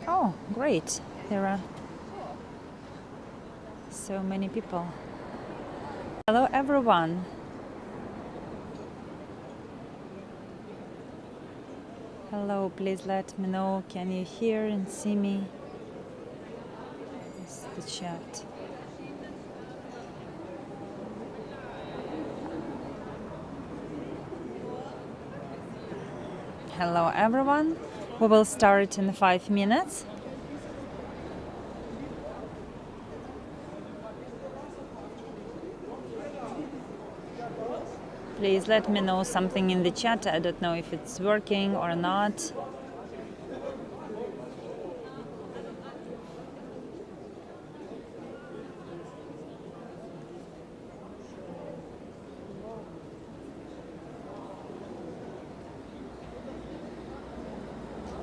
Oh, great. There are so many people. Hello, everyone. Hello, please let me know. Can you hear and see me? This is the chat. Hello, everyone. We will start in 5 minutes. Please let me know something in the chat. I don't know if it's working or not.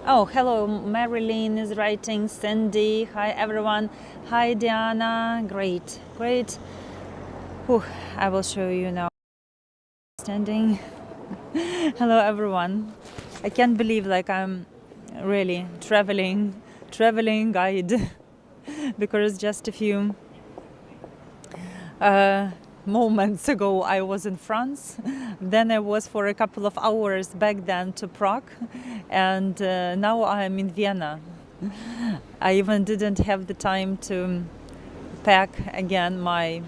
Oh, hello, Marilyn is writing. Cindy, hi everyone. Hi Diana, great, great. Whew, I will show you now. Standing. Hello everyone. I can't believe like I'm really traveling guide because just a few moments ago I was in France, then I was for a couple of hours back then to Prague, and now I'm in Vienna. I even didn't have the time to pack again my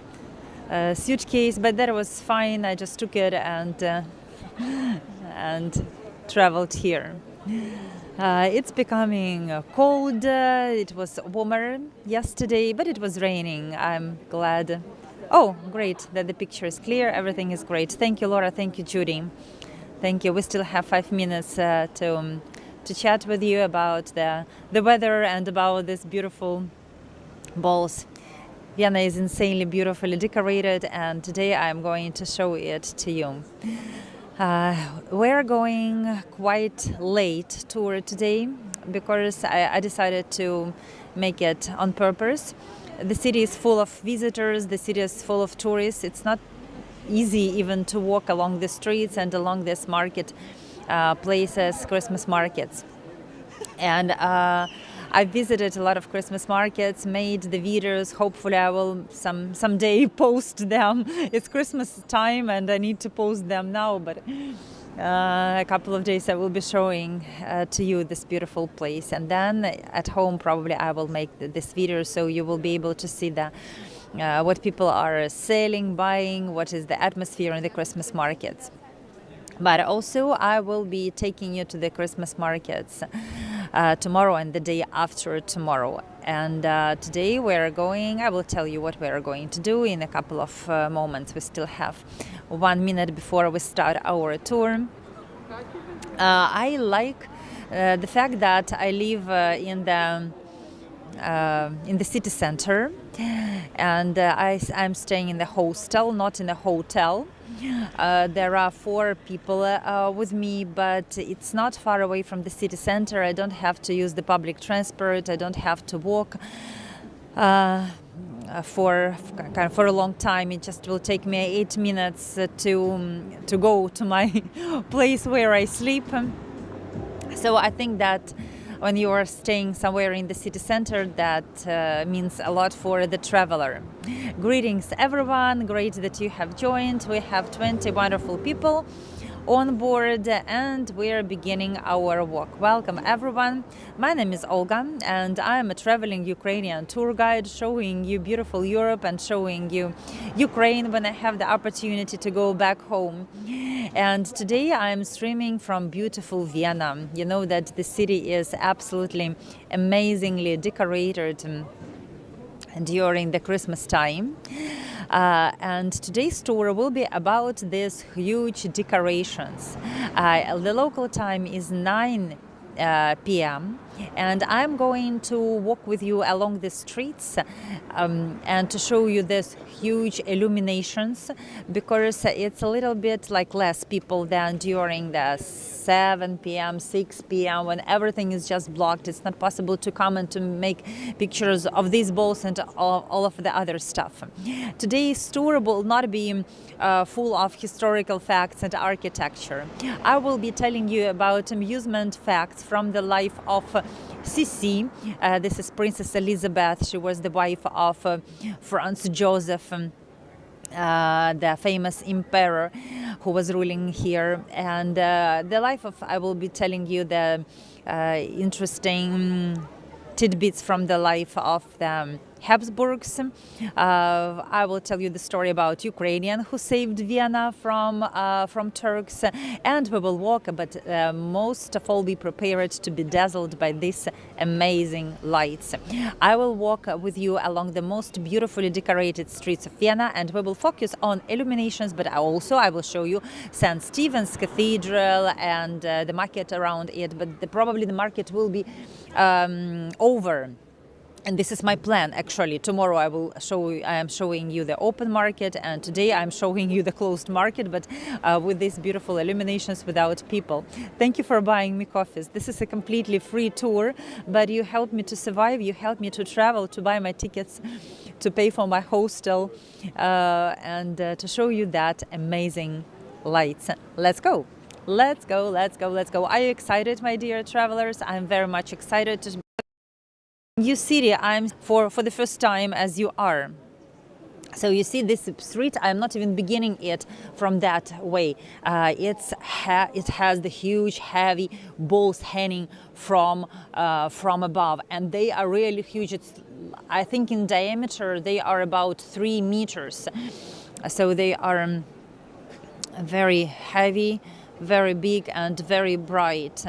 suitcase, but that was fine. I just took it and traveled here. It's becoming cold. It was warmer yesterday, but it was raining. I'm glad. Oh, great that the picture is clear. Everything is great. Thank you, Laura. Thank you, Judy. Thank you. We still have 5 minutes to chat with you about the weather and about these beautiful balls. Vienna is insanely beautifully decorated, and today I'm going to show it to you. We're going quite late tour today because I decided to make it on purpose. The city is full of visitors, the city is full of tourists. It's not easy even to walk along the streets and along this market places, Christmas markets. And I visited a lot of Christmas markets, made the videos. Hopefully I will someday post them. It's Christmas time and I need to post them now, but a couple of days I will be showing to you this beautiful place, and then at home probably I will make this video so you will be able to see the what people are selling, buying, what is the atmosphere in the Christmas markets. But also I will be taking you to the Christmas markets tomorrow and the day after tomorrow. And today I will tell you what we are going to do in a couple of moments. We still have 1 minute before we start our tour. I like the fact that I live in the city center, and I'm staying in the hostel, not in a hotel. There are 4 people with me, but it's not far away from the city center. I don't have to use the public transport. I don't have to walk for a long time. It just will take me 8 minutes to go to my place where I sleep. So I think that when you are staying somewhere in the city center, that means a lot for the traveler. Greetings everyone, great that you have joined. We have 20 wonderful people on board and we are beginning our walk. Welcome everyone. My name is Olga and I am a traveling Ukrainian tour guide, showing you beautiful Europe and showing you Ukraine when I have the opportunity to go back home. And today I am streaming from beautiful Vienna. You know that the city is absolutely amazingly decorated during the Christmas time. And today's tour will be about these huge decorations. The local time is 9 p.m. and I'm going to walk with you along the streets and to show you this huge illuminations, because it's a little bit like less people than during the 7 p.m., 6 p.m. when everything is just blocked. It's not possible to come and to make pictures of these balls and all of the other stuff. Today's tour will not be full of historical facts and architecture. I will be telling you about amusement facts from the life of Sisi. This is Princess Elizabeth. She was the wife of Franz Joseph, the famous emperor who was ruling here. And the life of, I will be telling you the interesting tidbits from the life of the Habsburgs. I will tell you the story about Ukrainian who saved Vienna from Turks, and we will walk, but most of all be prepared to be dazzled by these amazing lights. I will walk with you along the most beautifully decorated streets of Vienna, and we will focus on illuminations, but also I will show you St. Stephen's Cathedral and the market around it, but probably the market will be over. And this is my plan, actually. Tomorrow I am showing you the open market, and today I'm showing you the closed market, but with these beautiful illuminations without people. Thank you for buying me coffees. This is a completely free tour, but you helped me to survive, you helped me to travel, to buy my tickets, to pay for my hostel, and to show you that amazing lights. Let's go. Let's go, let's go, let's go. Are you excited, my dear travelers? I'm very much excited to new city. I'm for the first time as you are. So you see this street, I'm not even beginning it from that way. It has the huge heavy balls hanging from above, and they are really huge. I think in diameter they are about 3 meters. So they are very heavy, very big and very bright.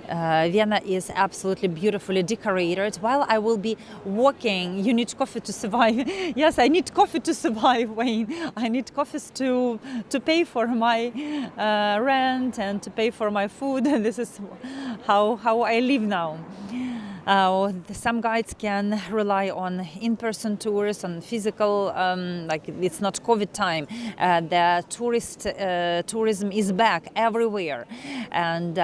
Vienna is absolutely beautifully decorated. While I will be walking, you need coffee to survive. Yes, I need coffee to survive, Wayne. I need coffees to pay for my rent and to pay for my food. This is how I live now. Some guides can rely on in-person tours, on physical, like it's not COVID time. The tourism is back everywhere, and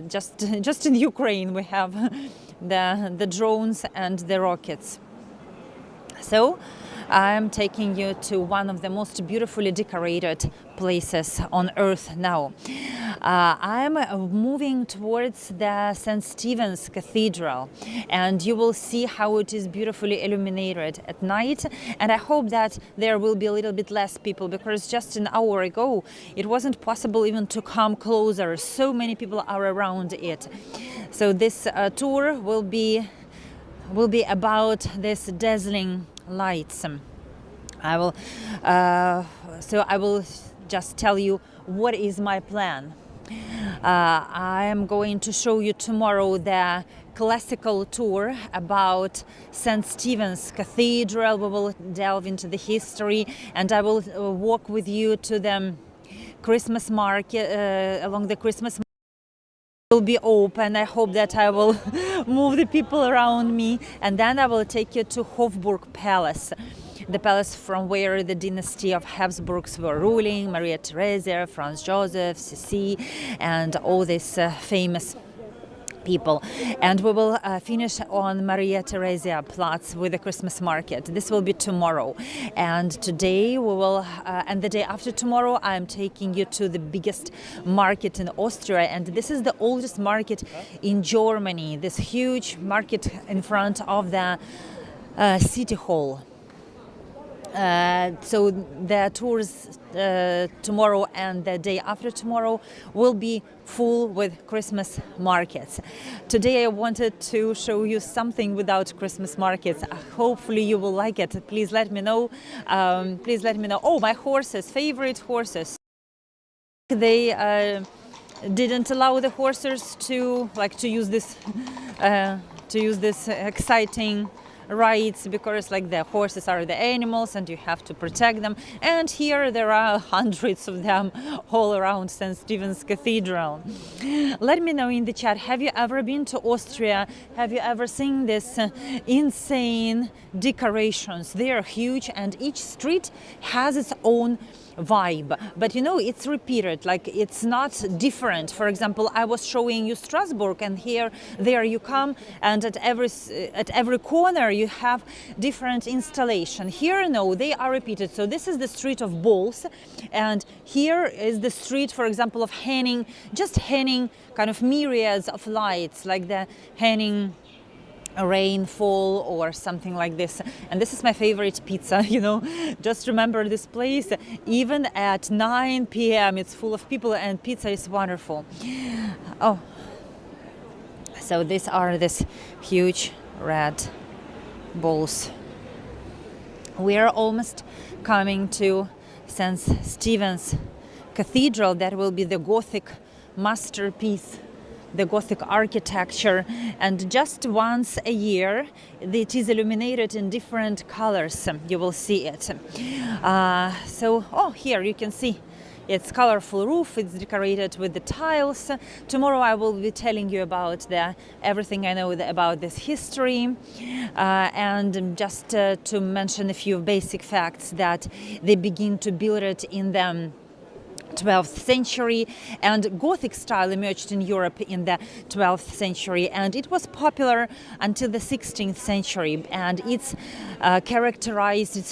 just in Ukraine we have the drones and the rockets. So I'm taking you to one of the most beautifully decorated places on earth now. I'm moving towards the St. Stephen's Cathedral, and you will see how it is beautifully illuminated at night, and I hope that there will be a little bit less people, because just an hour ago it wasn't possible even to come closer. So many people are around it. So this tour will be about this dazzling lights. I will just tell you what is my plan. I am going to show you tomorrow the classical tour about St. Stephen's Cathedral. We will delve into the history, and I will walk with you to the Christmas market, along the Christmas will be open. I hope that I will move the people around me, and then I will take you to Hofburg Palace, the palace from where the dynasty of Habsburgs were ruling, Maria Theresa, Franz Joseph, Sisi, and all these famous people. And we will finish on Maria Theresa Platz with the Christmas market. This will be tomorrow. And today we will, and the day after tomorrow, I'm taking you to the biggest market in Austria. And this is the oldest market in Germany, this huge market in front of the city hall. So the tours tomorrow and the day after tomorrow will be full with Christmas markets. Today I wanted to show you something without Christmas markets. Hopefully you will like it. Please let me know. Please let me know. Oh, my horses, favorite horses. They didn't allow the horses to use this exciting rights, because like the horses are the animals and you have to protect them. And here there are hundreds of them all around St. Stephen's Cathedral. Let me know in the chat, have you ever been to Austria? Have you ever seen this insane decorations? They are huge and each street has its own vibe, but you know, it's repeated, like it's not different. For example, I was showing you Strasbourg, and there you come, and at every corner you have different installation. Here, no, they are repeated. So this is the street of balls, and here is the street, for example, of hanging kind of myriads of lights, like the hanging rainfall or something like this. And this is my favorite pizza, you know, just remember this place, even at 9 p.m. it's full of people and pizza is wonderful. Oh, so these are these huge red balls. We are almost coming to St. Stephen's Cathedral. That will be the Gothic masterpiece, the Gothic architecture, and just once a year it is illuminated in different colors. You will see it. Here you can see its colorful roof. It's decorated with the tiles. Tomorrow I will be telling you about everything I know about this history, and just to mention a few basic facts, that they begin to build it in the 12th century, and Gothic style emerged in Europe in the 12th century, and it was popular until the 16th century, and it's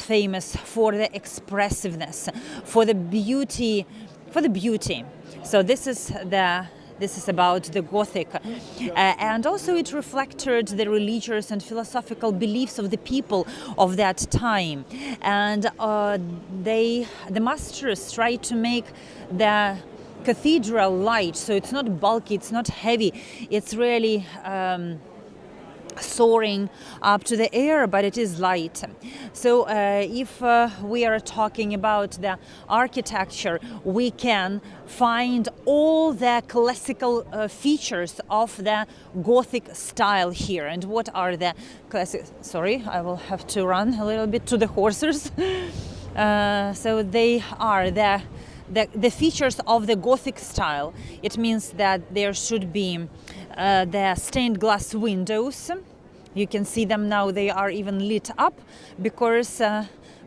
famous for the expressiveness, for the beauty. So this is about the Gothic, and also it reflected the religious and philosophical beliefs of the people of that time. And the masters tried to make the cathedral light, so it's not bulky, it's not heavy, it's really soaring up to the air, but it is light. So if we are talking about the architecture, we can find all the classical features of the Gothic style here. And what are the classic? Sorry, I will have to run a little bit to the horses. So they are the features of the Gothic style. It means that there should be the stained glass windows. You can see them now, they are even lit up because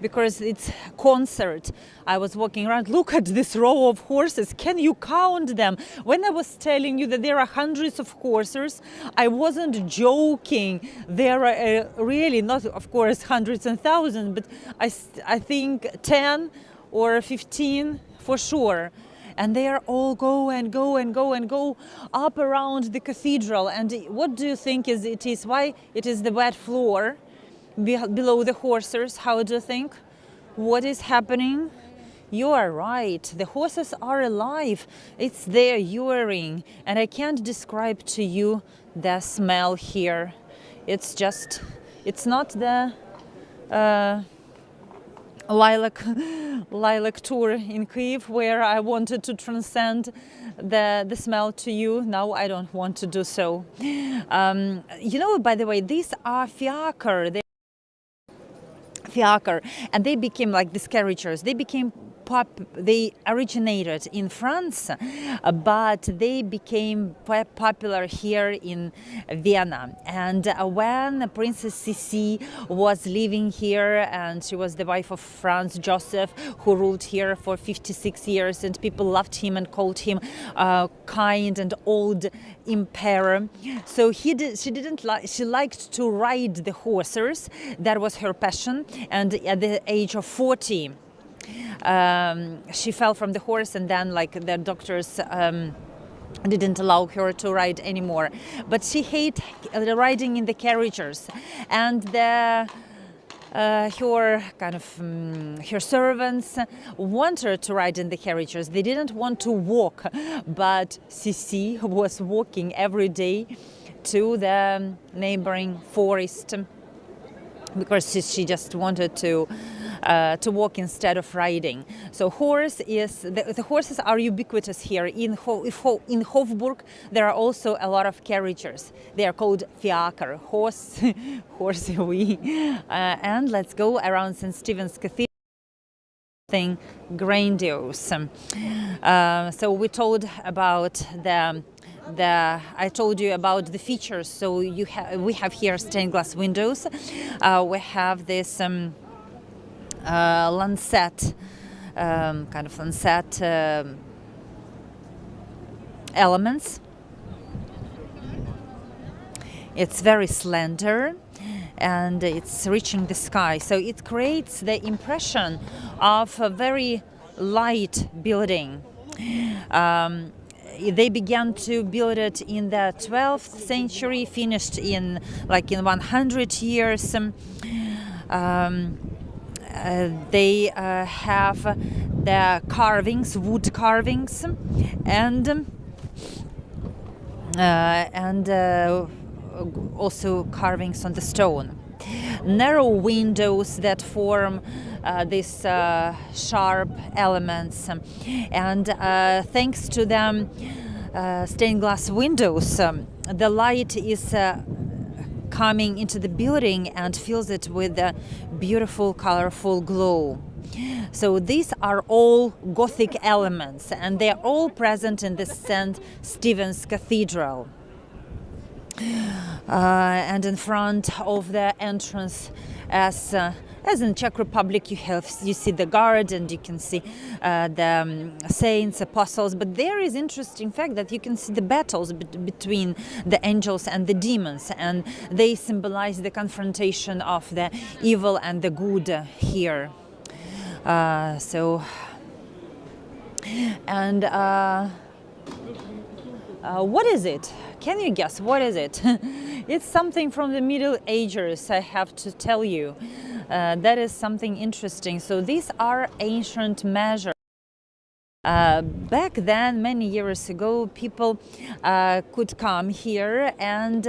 it's concert. I was walking around, look at this row of horses, can you count them? When I was telling you that there are hundreds of horses, I wasn't joking. There are really not, of course, hundreds and thousands, but I think 10 or 15 for sure. And they are all go up around the cathedral. And what do you think it is? Why it is the wet floor below the horses? How do you think? What is happening? You are right. The horses are alive. It's their urine. And I can't describe to you the smell here. It's not the lilac tour in Kyiv, where I wanted to transcend the smell to you. Now I don't want to do so. You know, by the way, these are fiacre, and they became like these carriages. They originated in France, but they became popular here in Vienna. And when Princess Sisi was living here, and she was the wife of Franz Joseph, who ruled here for 56 years, and people loved him and called him kind and old emperor. So she liked to ride the horses. That was her passion. And at the age of 40, she fell from the horse, and then the doctors didn't allow her to ride anymore. But she hated riding in the carriages, and her servants wanted her to ride in the carriages. They didn't want to walk, but Sisi was walking every day to the neighboring forest, because she just wanted to to walk instead of riding. So the horses are ubiquitous here. In Hofburg, there are also a lot of carriages. They are called fiaker, horse, and let's go around St. Stephen's Cathedral. Thing grandiose. So we told about I told you about the features. So we have here stained glass windows. We have this lancet, kind of lancet elements. It's very slender and it's reaching the sky. So it creates the impression of a very light building. They began to build it in the 12th century, finished in 100 years. They have the carvings, wood carvings, and also carvings on the stone. Narrow windows that form these sharp elements, and thanks to them stained glass windows, the light is coming into the building and fills it with a beautiful, colorful glow. So these are all Gothic elements, and they are all present in the St. Stephen's Cathedral. And in front of the entrance, as in Czech Republic, you see the guard and you can see the saints, apostles. But there is interesting fact that you can see the battles between the angels and the demons, and they symbolize the confrontation of the evil and the good here. What is it? Can you guess what is it? It's something from the Middle Ages, I have to tell you. That is something interesting. So these are ancient measures. Back then, many years ago, people could come here and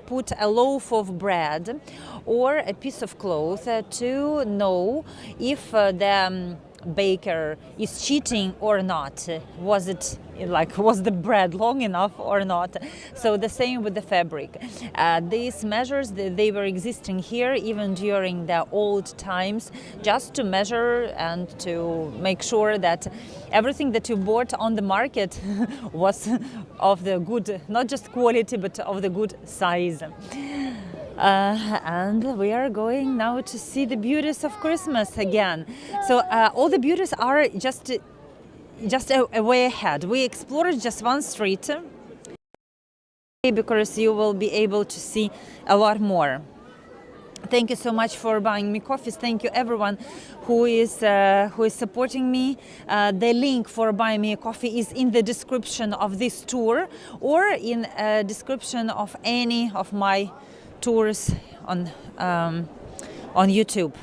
put a loaf of bread or a piece of cloth to know if the baker is cheating or not. Was the bread long enough or not? So the same with the fabric. These measures, they were existing here even during the old times, just to measure and to make sure that everything that you bought on the market was of the good, not just quality, but of the good size. And we are going now to see the beauties of Christmas again. So all the beauties are just a way ahead. We explored just one street because you will be able to see a lot more. Thank you so much for buying me coffees. Thank you everyone who is supporting me. The link for buying me a coffee is in the description of this tour or in a description of any of my tours on YouTube.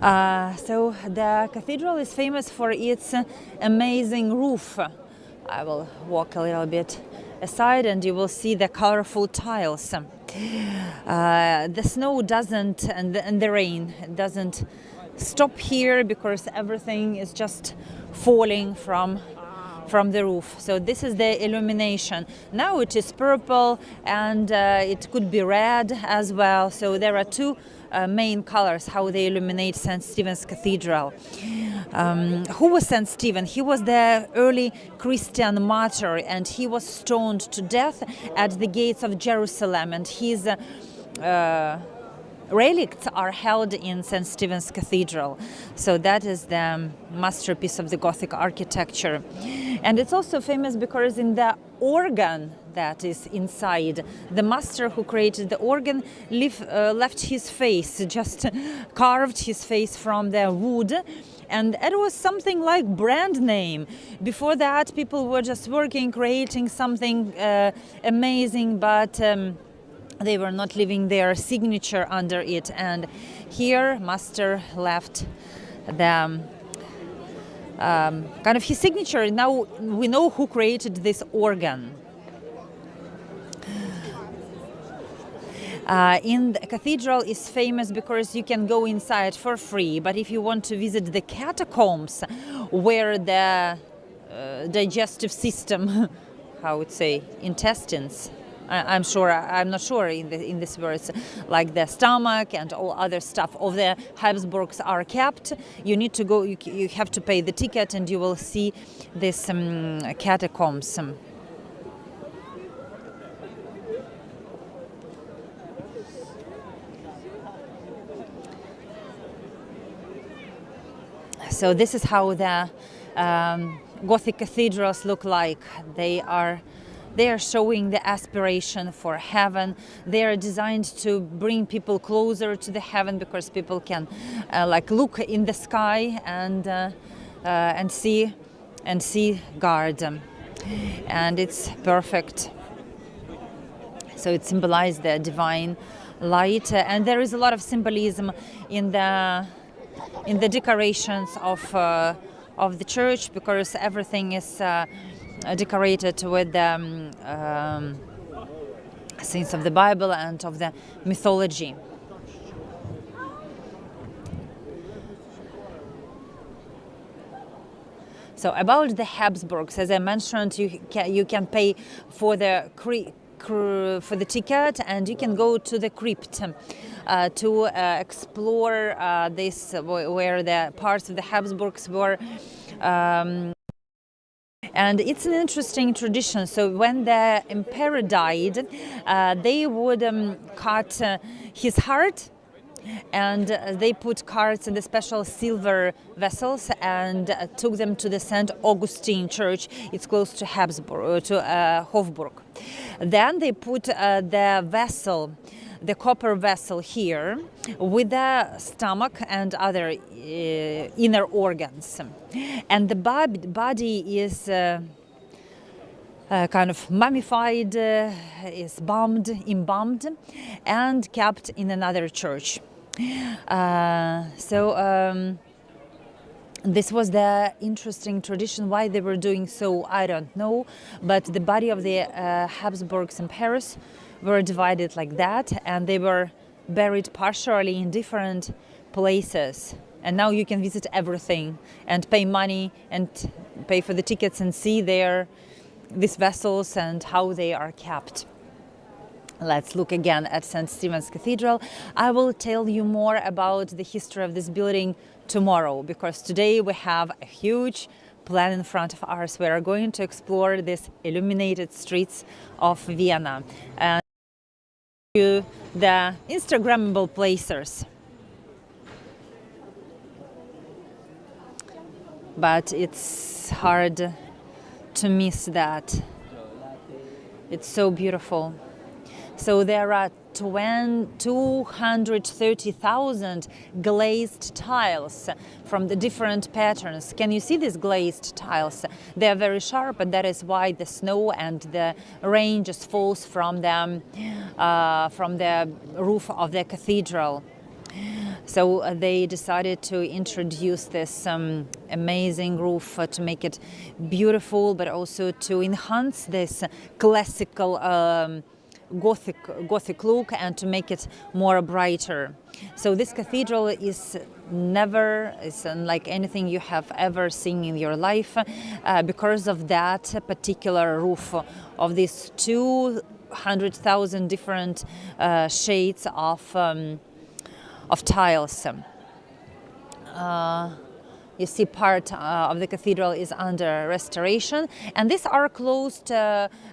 So the cathedral is famous for its amazing roof. I will walk a little bit aside and you will see the colorful tiles. The snow doesn't, and the rain doesn't stop here because everything is just falling from the roof. So this is the illumination. Now it is purple and it could be red as well. So there are two main colors how they illuminate St. Stephen's Cathedral. Who was St. Stephen? He was the early Christian martyr and he was stoned to death at the gates of Jerusalem, and his relics are held in St. Stephen's Cathedral. So that is the masterpiece of the Gothic architecture. And it's also famous because in the organ that is inside, the master who created the organ left his face, just carved his face from the wood. And it was something like brand name. Before that, people were just working, creating something amazing, but they were not leaving their signature under it. And here, master left the kind of his signature. Now we know who created this organ. In the cathedral is famous because you can go inside for free, but if you want to visit the catacombs where the digestive system, how would say, intestines, I'm not sure in this verse, like the stomach and all other stuff of the Habsburgs are kept. You need to go. You have to pay the ticket, and you will see this catacombs. So this is how the Gothic cathedrals look like. They are showing the aspiration for heaven. They are designed to bring people closer to the heaven, because people can like look in the sky and see God, and it's perfect. So it symbolizes the divine light, and there is a lot of symbolism in the decorations of the church, because everything is decorated with the scenes of the Bible and of the mythology. So about the Habsburgs, as I mentioned, you can pay for the ticket, and you can go to the crypt to explore this, where the parts of the Habsburgs were. And it's an interesting tradition. So when the emperor died, they would cut his heart, and they put cards in the special silver vessels and took them to the St. Augustine Church. It's close to Hofburg. Then they put the vessel, the copper vessel here, with the stomach and other inner organs, and the body is kind of mummified, is embalmed, and kept in another church. This was the interesting tradition. Why they were doing so, I don't know, but the body of the Habsburgs in Paris were divided like that, and they were buried partially in different places. And now you can visit everything and pay money and pay for the tickets and see these vessels and how they are kept. Let's look again at St. Stephen's Cathedral. I will tell you more about the history of this building tomorrow, because today we have a huge plan in front of us. We are going to explore these illuminated streets of Vienna and the Instagrammable places. But it's hard to miss that. It's so beautiful. So there are 230,000 glazed tiles from the different patterns. Can you see these glazed tiles? They are very sharp, and that is why the snow and the rain just falls from the roof of the cathedral. So they decided to introduce this amazing roof to make it beautiful, but also to enhance this classical Gothic look and to make it more brighter. So this cathedral is unlike anything you have ever seen in your life, because of that particular roof of these 200,000 different shades of tiles. You see part of the cathedral is under restoration, and these are closed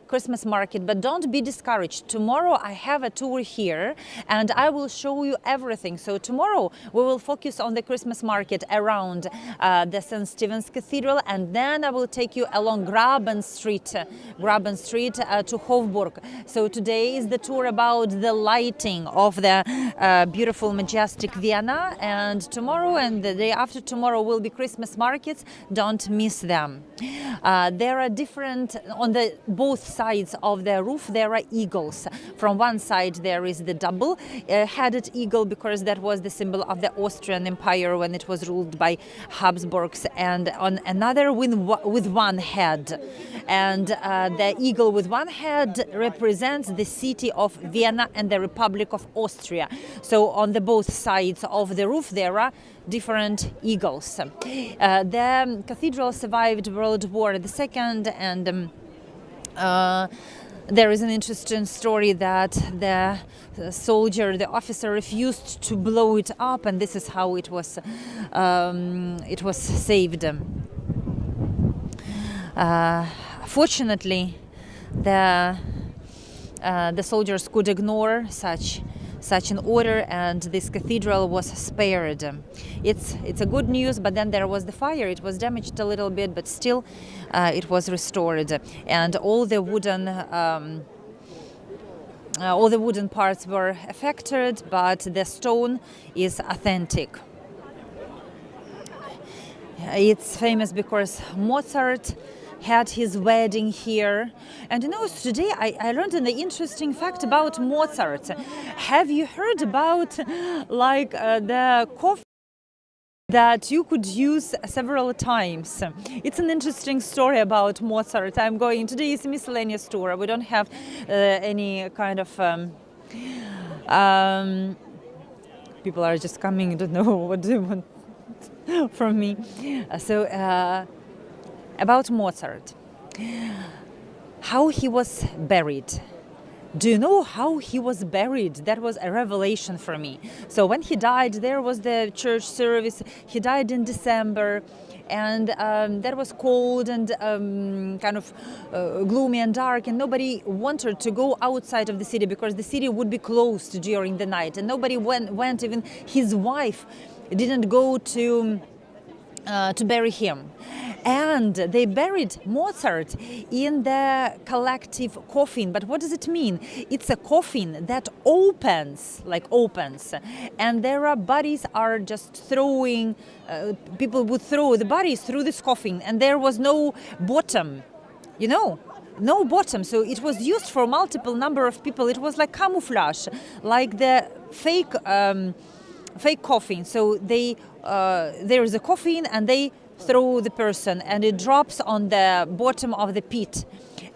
Christmas market, but don't be discouraged. Tomorrow I have a tour here and I will show you everything. So tomorrow we will focus on the Christmas market around the St. Stephen's Cathedral, and then I will take you along Graben Street to Hofburg. So today is the tour about the lighting of the beautiful, majestic Vienna, and tomorrow and the day after tomorrow will be Christmas markets, don't miss them. There are different, on the both sides of the roof there are eagles. From one side there is the double-headed eagle, because that was the symbol of the Austrian Empire when it was ruled by Habsburgs, and on another with one head. And the eagle with one head represents the city of Vienna and the Republic of Austria. So on the both sides of the roof there are different eagles. The cathedral survived World War II, and there is an interesting story that the soldier, the officer, refused to blow it up, and this is how it was saved. Fortunately, the soldiers could ignore such an order, and this cathedral was spared. It's a good news, but then there was the fire. It was damaged a little bit, but still it was restored, and all the wooden parts were affected, but the stone is authentic. It's famous because Mozart had his wedding here. And you know, today I learned an interesting fact about Mozart. Have you heard about the coffee that you could use several times? It's an interesting story about Mozart. I'm going, today is a miscellaneous tour. We don't have any kind of people are just coming, don't know what do you want from me. About Mozart, how he was buried. Do you know how he was buried? That was a revelation for me. So when he died, there was the church service. He died in December, and that was cold and kind of gloomy and dark, and nobody wanted to go outside of the city because the city would be closed during the night, and nobody went. Even his wife didn't go to bury him. And they buried Mozart in the collective coffin. But what does it mean? It's a coffin that opens, and there are bodies are just throwing, people would throw the bodies through this coffin, and there was no bottom, no bottom. So it was used for multiple number of people. It was like camouflage, like the fake coffin. So there is a coffin, and they throw the person, and it drops on the bottom of the pit,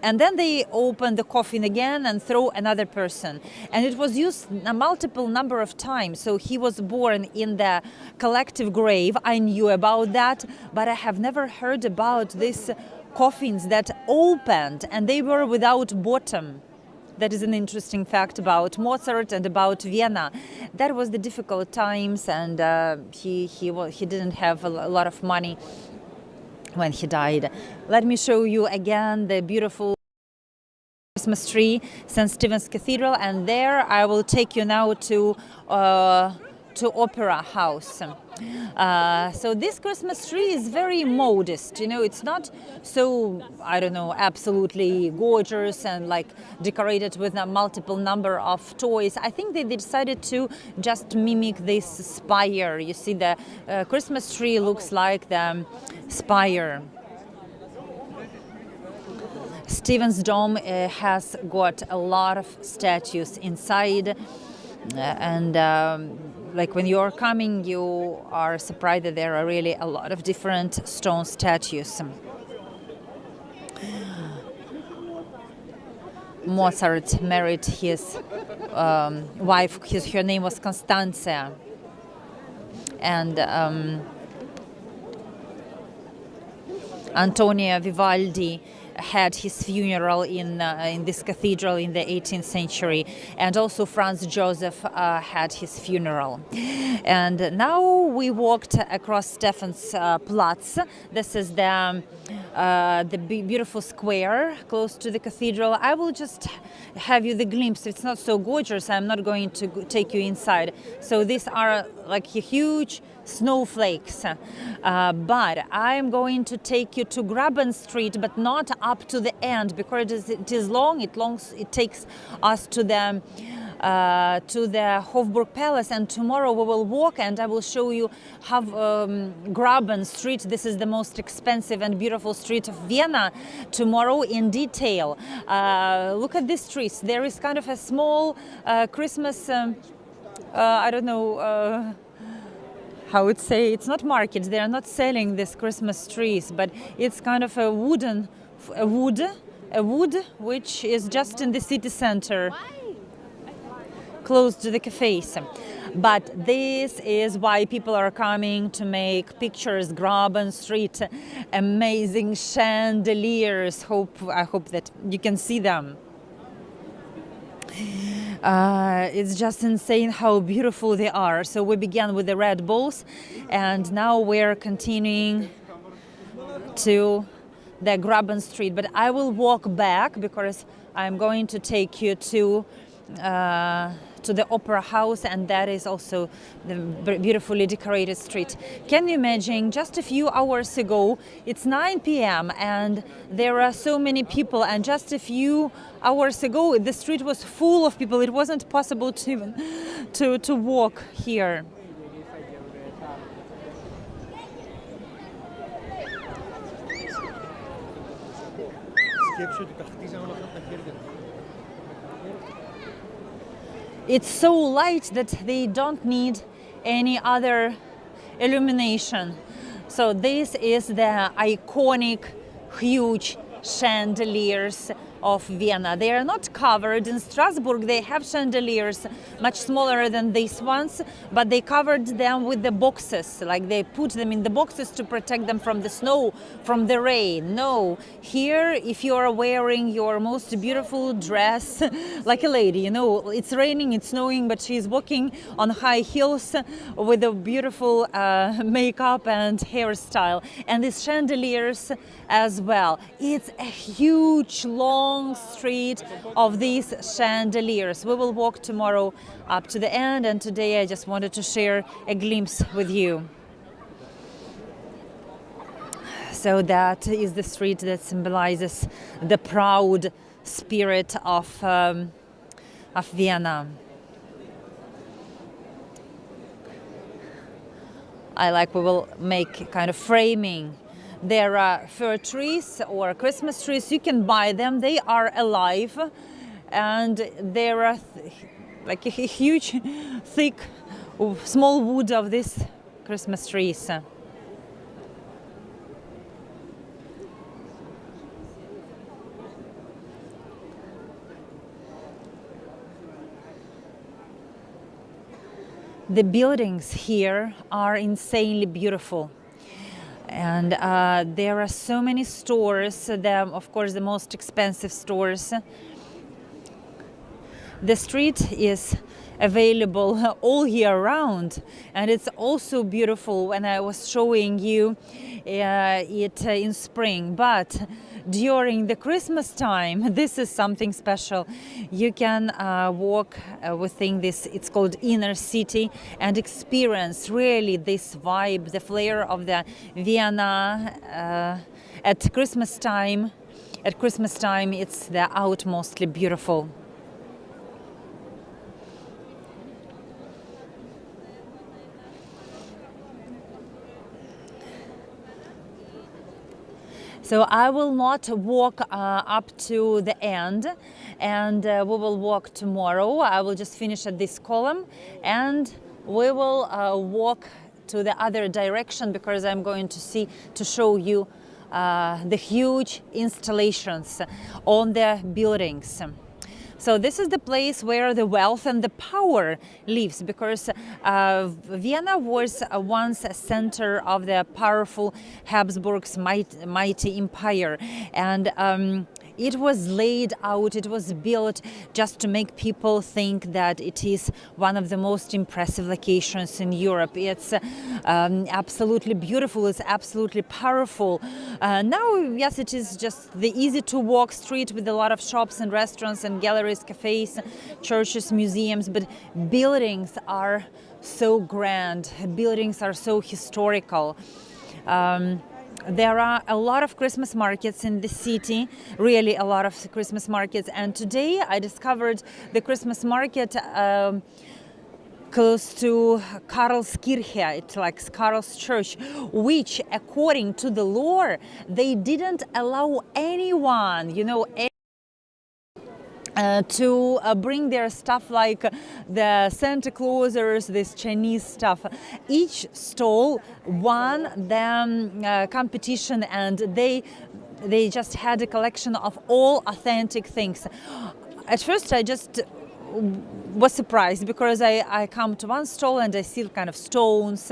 and then they open the coffin again and throw another person, and it was used a multiple number of times. So he was born in the collective grave. I knew about that, but I have never heard about these coffins that opened and they were without bottom. That is an interesting fact about Mozart and about Vienna. That was the difficult times, and he didn't have a lot of money when he died. Let me show you again the beautiful Christmas tree, St. Stephen's Cathedral, and there I will take you now to Opera House. So this Christmas tree is very modest, it's not so, absolutely gorgeous and decorated with a multiple number of toys. I think they decided to just mimic this spire. You see, the Christmas tree looks like the spire. Stephen's Dome has got a lot of statues inside, and when you're coming, you are surprised that there are really a lot of different stone statues. Mozart married his wife. Her name was Constantia, and Antonio Vivaldi had his funeral in this cathedral in the 18th century, and also Franz Joseph had his funeral. And now we walked across Stephen's Platz. This is the beautiful square close to the cathedral. I will just have you the glimpse. It's not so gorgeous. I'm not going to take you inside. So these are huge snowflakes, but I'm going to take you to Graben Street, but not up to the end, because it is long. It takes us to the to the Hofburg Palace, and tomorrow we will walk and I will show you how Graben Street, this is the most expensive and beautiful street of Vienna, tomorrow in detail. Look at these trees. There is kind of a small Christmas, I don't know how would say, it's not market, they are not selling these Christmas trees, but it's kind of a wood which is just in the city center, close to the cafes. But this is why people are coming to make pictures. Graben Street, amazing chandeliers. I hope that you can see them. It's just insane how beautiful they are. So we began with the Red Bulls, and now we're continuing to the Graben Street. But I will walk back because I'm going to take you to the Opera House, and that is also the beautifully decorated street. Can you imagine, just a few hours ago, it's 9 p.m. and there are so many people, and just a few hours ago the street was full of people. It wasn't possible to even to walk here. It's so light that they don't need any other illumination. So this is the iconic, huge chandeliers of Vienna. They are not covered. In Strasbourg they have chandeliers much smaller than these ones, but they covered them with the boxes, like they put them in the boxes to protect them from the snow, from the rain. No, here if you are wearing your most beautiful dress like a lady, you know, it's raining, it's snowing, but she's walking on high heels with a beautiful makeup and hairstyle, and these chandeliers as well. It's a huge long street of these chandeliers. We will walk tomorrow up to the end, and today I just wanted to share a glimpse with you. So that is the street that symbolizes the proud spirit of Vienna. We will make kind of framing. There are fir trees or Christmas trees. You can buy them. They are alive, and there are like a huge, thick, small wood of these Christmas trees. The buildings here are insanely beautiful. And there are so many stores, of course the most expensive stores. The street is available all year round, and it's also beautiful when I was showing you it in spring. But during the Christmas time, this is something special. You can walk within this, it's called inner city, and experience really this vibe, the flair of the Vienna at Christmas time. At Christmas time, it's the utmostly beautiful. So I will not walk up to the end, and we will walk tomorrow. I will just finish at this column, and we will walk to the other direction, because I'm going to show you the huge installations on the buildings. So this is the place where the wealth and the power lives, because Vienna was once a center of the powerful Habsburg's mighty empire, and it was laid out, it was built just to make people think that it is one of the most impressive locations in Europe. It's absolutely beautiful, it's absolutely powerful. Now, yes, it is just the easy to walk street with a lot of shops and restaurants and galleries, cafes, churches, museums, but buildings are so grand, buildings are so historical. there are a lot of Christmas markets in the city, really a lot of Christmas markets. And today I discovered the Christmas market close to Karlskirche, it's like Karl's church, which according to the law, they didn't allow anyone, to bring their stuff like the Santa Clausers, this Chinese stuff. Each stall won the competition, and they just had a collection of all authentic things. At first I just was surprised because I come to one stall and I see kind of stones.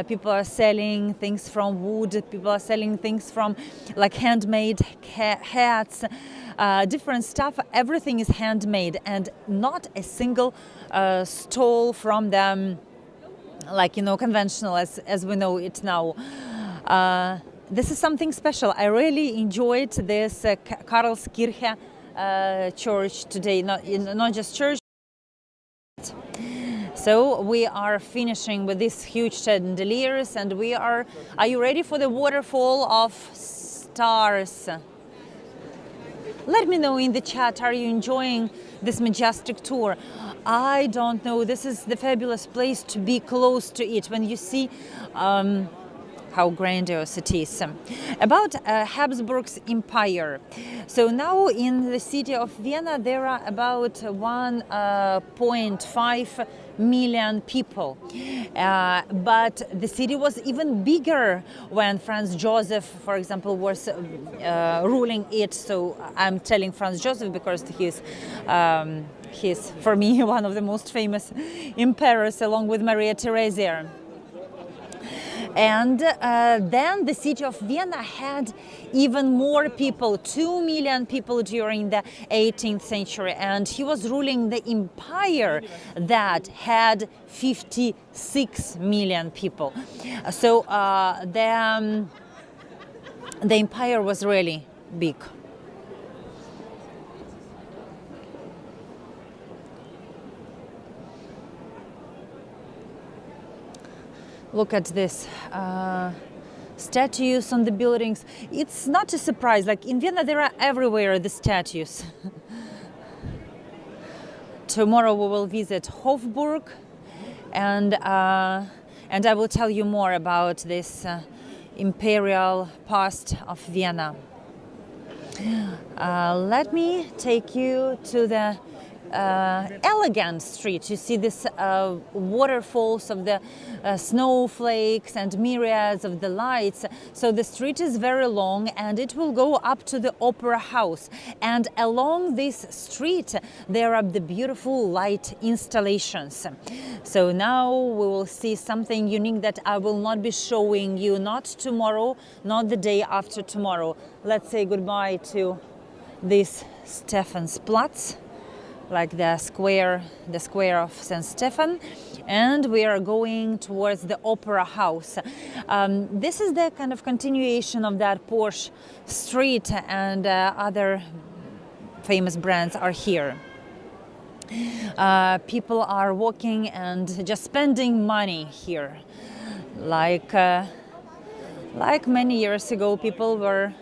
People are selling things from wood. People are selling things from like handmade hats, different stuff. Everything is handmade, and not a single stall from them, like conventional as we know it now. This is something special. I really enjoyed this Karlskirche church today, not just church. So we are finishing with these huge chandeliers, and are you ready for the waterfall of stars? Let me know in the chat, are you enjoying this majestic tour? I don't know, this is the fabulous place to be close to it when you see how grandiose it is. About Habsburg's empire. So now in the city of Vienna there are about 1.5 million people. But the city was even bigger when Franz Joseph, for example, was ruling it. So I'm telling Franz Joseph because he's for me one of the most famous emperors, along with Maria Theresa. And then the city of Vienna had even more people, 2 million people during the 18th century. And he was ruling the empire that had 56 million people. So the empire was really big. Look at this, statues on the buildings. It's not a surprise, like in Vienna there are everywhere the statues. Tomorrow we will visit Hofburg, and I will tell you more about this imperial past of Vienna. Let me take you to the elegant street. You see this waterfalls of the snowflakes and myriads of the lights. So the street is very long, and it will go up to the opera house. And along this street there are the beautiful light installations. So now we will see something unique that I will not be showing you, not tomorrow, not the day after tomorrow. Let's say goodbye to this Stephansplatz, like the square of St. Stephen, and we are going towards the opera house. This is the kind of continuation of that Porsche street, and other famous brands are here. People are walking and just spending money here. Like many years ago, people were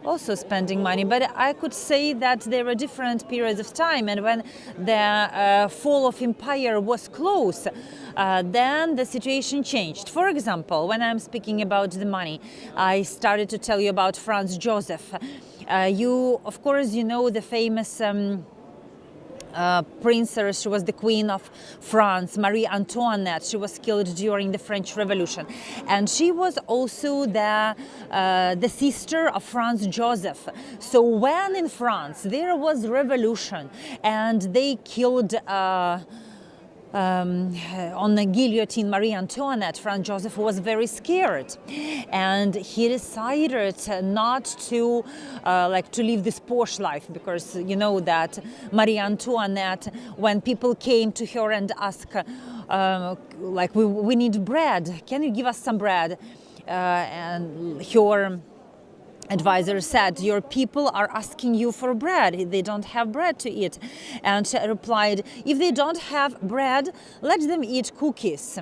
also spending money, but I could say that there were different periods of time, and when the fall of empire was close, then the situation changed. For example, when I'm speaking about the money, I started to tell you about Franz Joseph. Of course, you know the famous princess. She was the Queen of France, Marie Antoinette. She was killed during the French Revolution, and she was also the sister of Franz Joseph. So when in France there was revolution and they killed on the guillotine Marie Antoinette, Franz Joseph was very scared, and he decided not to live this posh life, because you know that Marie Antoinette, when people came to her and asked we need bread, can you give us some bread, and her advisor said, your people are asking you for bread, they don't have bread to eat. And she replied, if they don't have bread, let them eat cookies.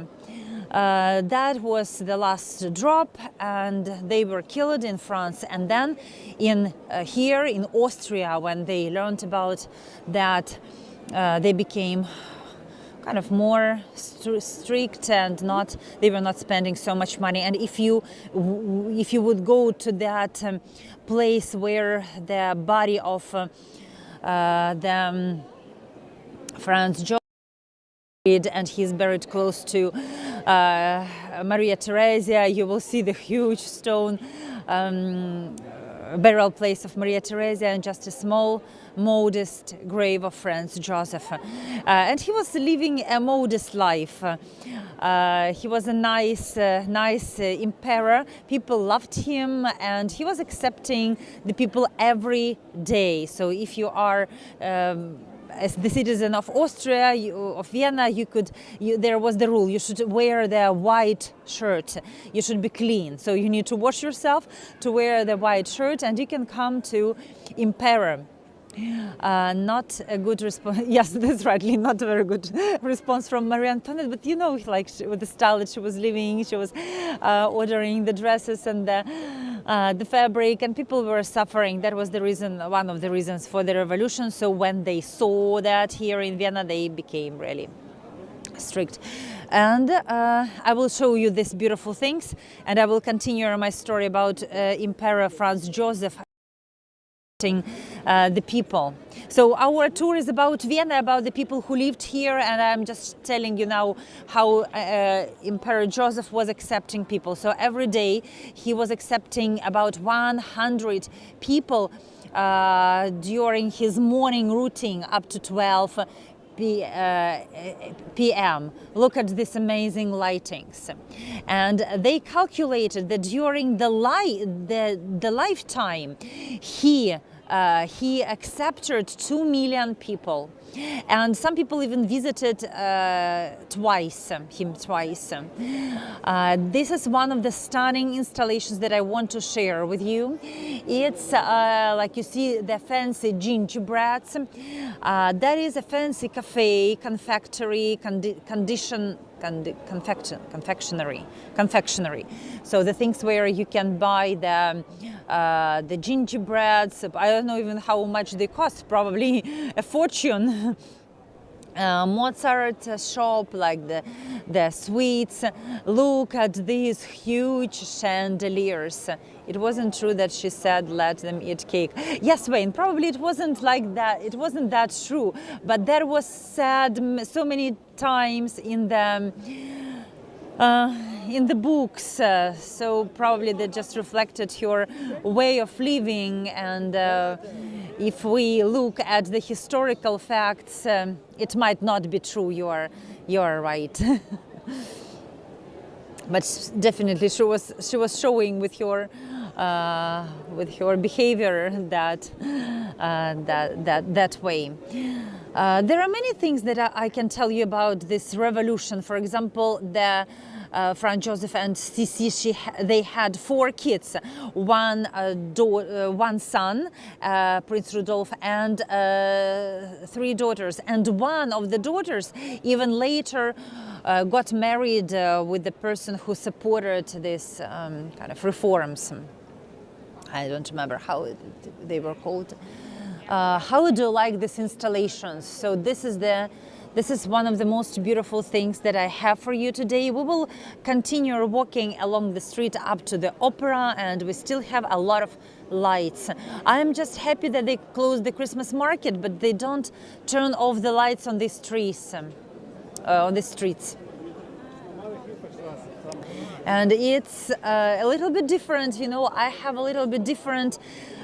That was the last drop, and they were killed in France. And then here in Austria, when they learned about that, they became kind of more strict, and they were not spending so much money. And if you would go to that place where the body of the Franz Joseph, and he's buried close to Maria Theresia, you will see the huge stone burial place of Maria Theresia, and just a small, modest grave of Franz Joseph. And he was living a modest life. He was a nice emperor. People loved him, and he was accepting the people every day. So if you are as the citizen of Austria, of Vienna, there was the rule: you should wear the white shirt. You should be clean. So you need to wash yourself to wear the white shirt, and you can come to emperor. Not a good response. Yes, that's rightly not a very good response from Marie Antoinette. But you know, like with the style that she was living, she was ordering the dresses and the fabric, and people were suffering. That was the reason, one of the reasons for the revolution. So when they saw that here in Vienna, they became really strict. And I will show you these beautiful things, and I will continue my story about Emperor Franz Joseph. The people. So our tour is about Vienna, about the people who lived here, and I'm just telling you now how Emperor Joseph was accepting people. So every day he was accepting about 100 people during his morning routine up to 12 p.m. Look at these amazing lightings, and they calculated that during the lifetime he accepted 2 million people, and some people even visited him twice. This is one of the stunning installations that I want to share with you. It's like you see the fancy gingerbreads. That is a fancy cafe, confectionery. So the things where you can buy the gingerbreads. I don't know even how much they cost. Probably a fortune. Mozart shop, like the sweets. Look at these huge chandeliers. It wasn't true that she said let them eat cake. Yes, Wayne, probably it wasn't like that. It wasn't that true, but that was said so many times in the books. So probably that just reflected your way of living. And if we look at the historical facts, it might not be true. You are right. But definitely she was showing with your behavior that way. There are many things that I can tell you about this revolution. For example, the Franz Joseph and Sisi, they had 4 kids, one son, Prince Rudolf, and 3 daughters. And one of the daughters even later got married with the person who supported this kind of reforms. I don't remember how they were called. How do you like these installations? So this is one of the most beautiful things that I have for you today. We will continue walking along the street up to the opera, and we still have a lot of lights. I'm just happy that they closed the Christmas market, but they don't turn off the lights on these trees, on the streets. And it's a little bit different, you know. I have a little bit different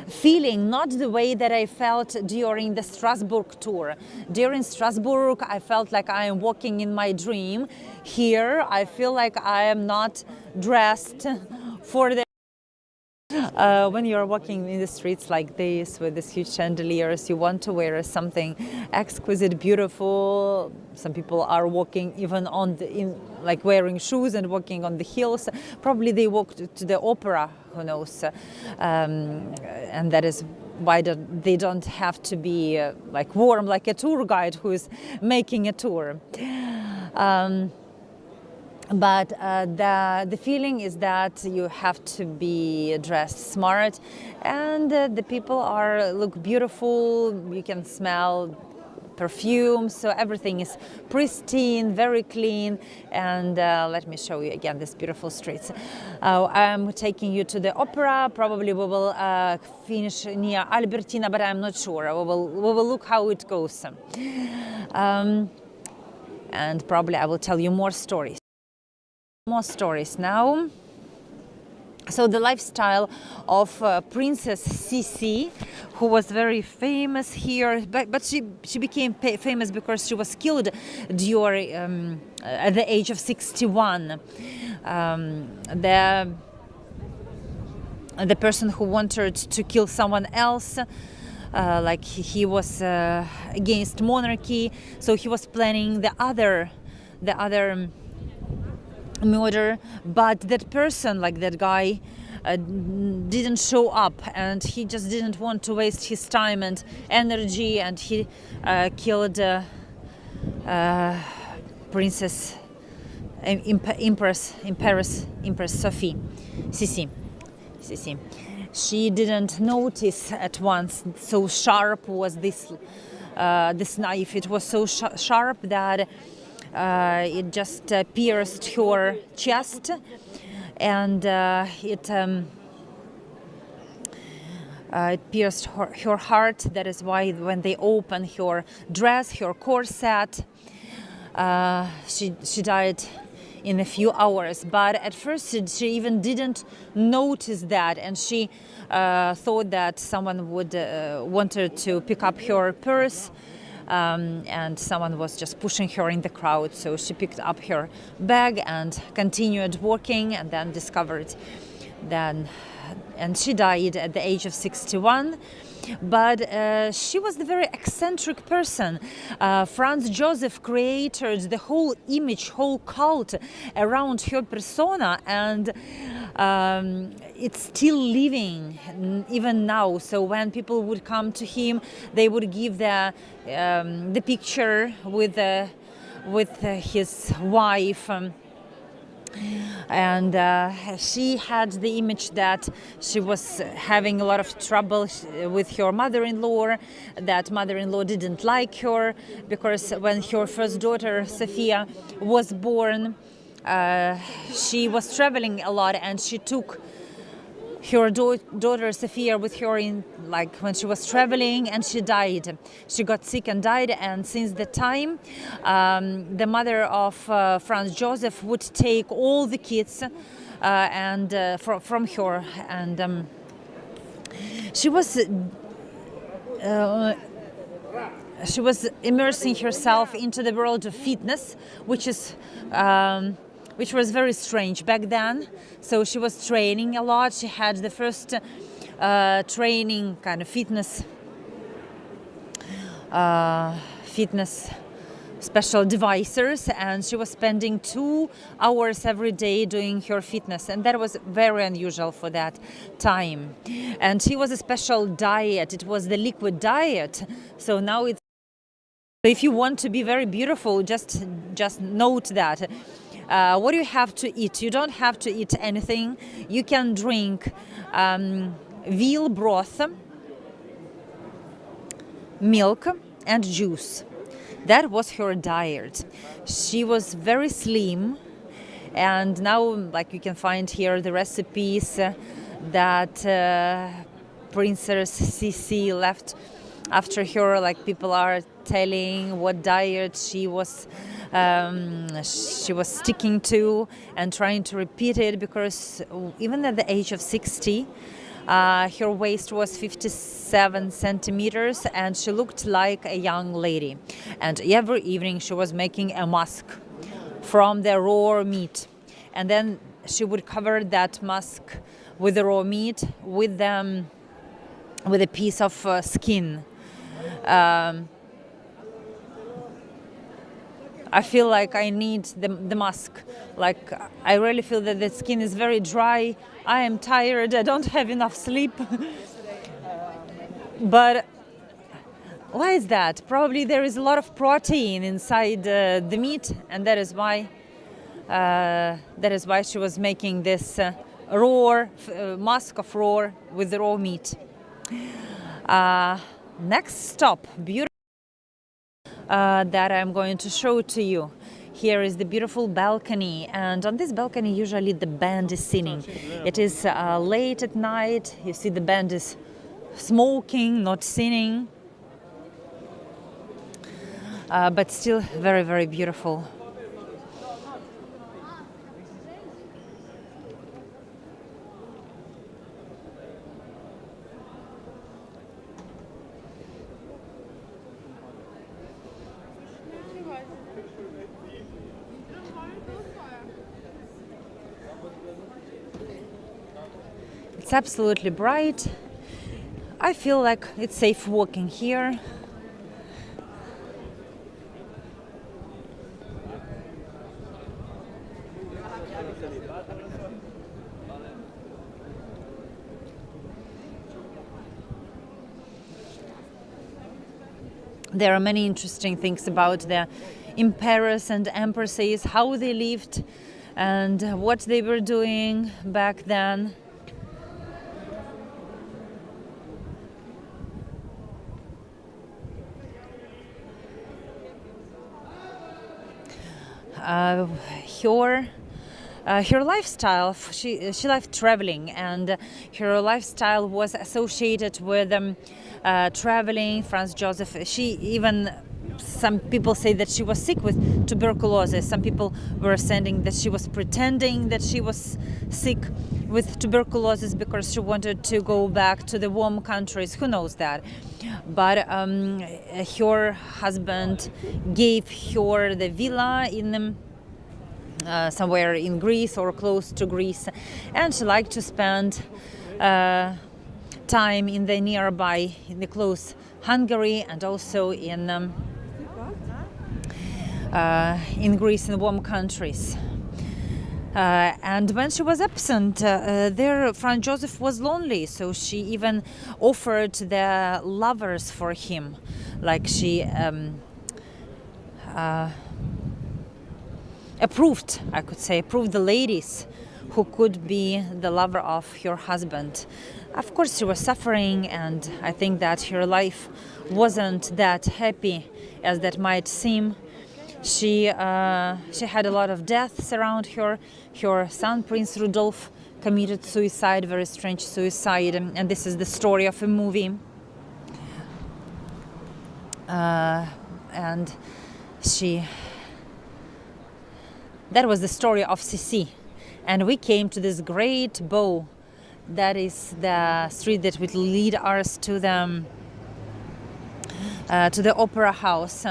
feeling, not the way that I felt during the Strasbourg tour. During Strasbourg, I felt like I am walking in my dream. Here, I feel like I am not dressed for the when you're walking in the streets like this with these huge chandeliers, you want to wear something exquisite, beautiful. Some people are walking even like wearing shoes and walking on the hills. Probably they walked to the opera, who knows? And that is why they don't have to be like warm, like a tour guide who is making a tour. but the feeling is that you have to be dressed smart, and the people look beautiful. You can smell perfume, so everything is pristine, very clean. And let me show you again these beautiful streets. I'm taking you to the opera. Probably we will finish near Albertina, but I'm not sure. We will look how it goes, and probably I will tell you more stories. More stories now. So the lifestyle of Princess Sisi, who was very famous here, but she became famous because she was killed during at the age of 61. The person who wanted to kill someone else, like he was against monarchy, so he was planning the other murder, but that person, like that guy, didn't show up, and he just didn't want to waste his time and energy, and he killed Princess Empress Sisi. She didn't notice at once, so sharp was this knife. It was so sharp that it just pierced her chest, and it pierced her heart. That is why when they opened her dress, her corset, she died in a few hours. But at first she even didn't notice that, and she thought that someone would wanted to pick up her purse. And someone was just pushing her in the crowd, so she picked up her bag and continued walking, and then discovered and she died at the age of 61. But she was a very eccentric person. Franz Joseph created the whole image, whole cult around her persona, and it's still living even now. So when people would come to him, they would give the picture with his wife. And she had the image that she was having a lot of trouble with her mother-in-law, that mother-in-law didn't like her, because when her first daughter Sophia was born, she was traveling a lot, and she took her daughter Sophia with her when she was traveling, and she died. She got sick and died, and since the time, the mother of Franz Joseph would take all the kids from her, and she was immersing herself into the world of fitness, which was very strange back then. So she was training a lot. She had the first training kind of fitness special devices, and she was spending 2 hours every day doing her fitness, and that was very unusual for that time. And she was a special diet. It was the liquid diet. So now it's, if you want to be very beautiful, just note that. What do you have to eat? You don't have to eat anything. You can drink veal broth, milk, and juice. That was her diet. She was very slim, and now, like, you can find here the recipes that Princess Sisi left after her. Like, people are telling what diet she was sticking to and trying to repeat it, because even at the age of 60, her waist was 57 centimeters, and she looked like a young lady. And every evening she was making a mask from the raw meat, and then she would cover that mask with the raw meat with a piece of skin. I feel like I need the mask. Like, I really feel that the skin is very dry. I am tired. I don't have enough sleep. But why is that? Probably there is a lot of protein inside the meat, and that is why That is why she was making this mask of raw with the raw meat. Next stop, beautiful, that I'm going to show to you. Here is the beautiful balcony, and on this balcony usually the band is singing. It is late at night. You see the band is smoking, not singing, but still very, very beautiful. It's absolutely bright. I feel like it's safe walking here. There are many interesting things about the emperors and empresses, how they lived and what they were doing back then. Her lifestyle, she liked traveling, and her lifestyle was associated with traveling. Franz Joseph, some people say that she was sick with tuberculosis. Some people were saying that she was pretending that she was sick with tuberculosis because she wanted to go back to the warm countries. Who knows that? But her husband gave her the villa in somewhere in Greece or close to Greece, and she liked to spend time in the close Hungary, and also in Greece, in warm countries. And when she was absent, Franz Joseph was lonely, so she even offered the lovers for him, like she approved the ladies who could be the lover of her husband. Of course, she was suffering, and I think that her life wasn't that happy as that might seem. She had a lot of deaths around her. Her son, Prince Rudolf, committed suicide, very strange suicide, and this is the story of a movie. And that was the story of Sisi. And we came to this great bow. That is the street that would lead us to the opera house.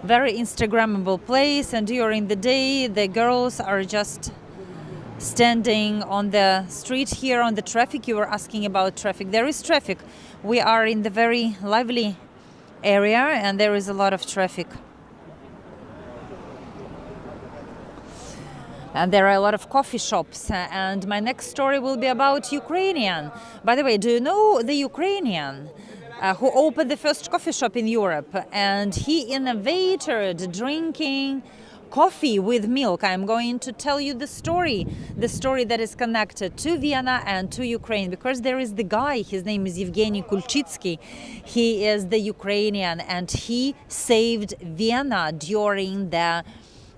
Very Instagrammable place, and during the day the girls are just standing on the street here on the traffic. You were asking about traffic. There is traffic. We are in the very lively area, and there is a lot of traffic. And there are a lot of coffee shops, and my next story will be about Ukrainian. By the way, do you know the Ukrainian who opened the first coffee shop in Europe? And he innovated drinking coffee with milk. I'm going to tell you the story that is connected to Vienna and to Ukraine, because there is the guy, his name is Yevgeny Kulchitsky. He is the Ukrainian, and he saved Vienna during the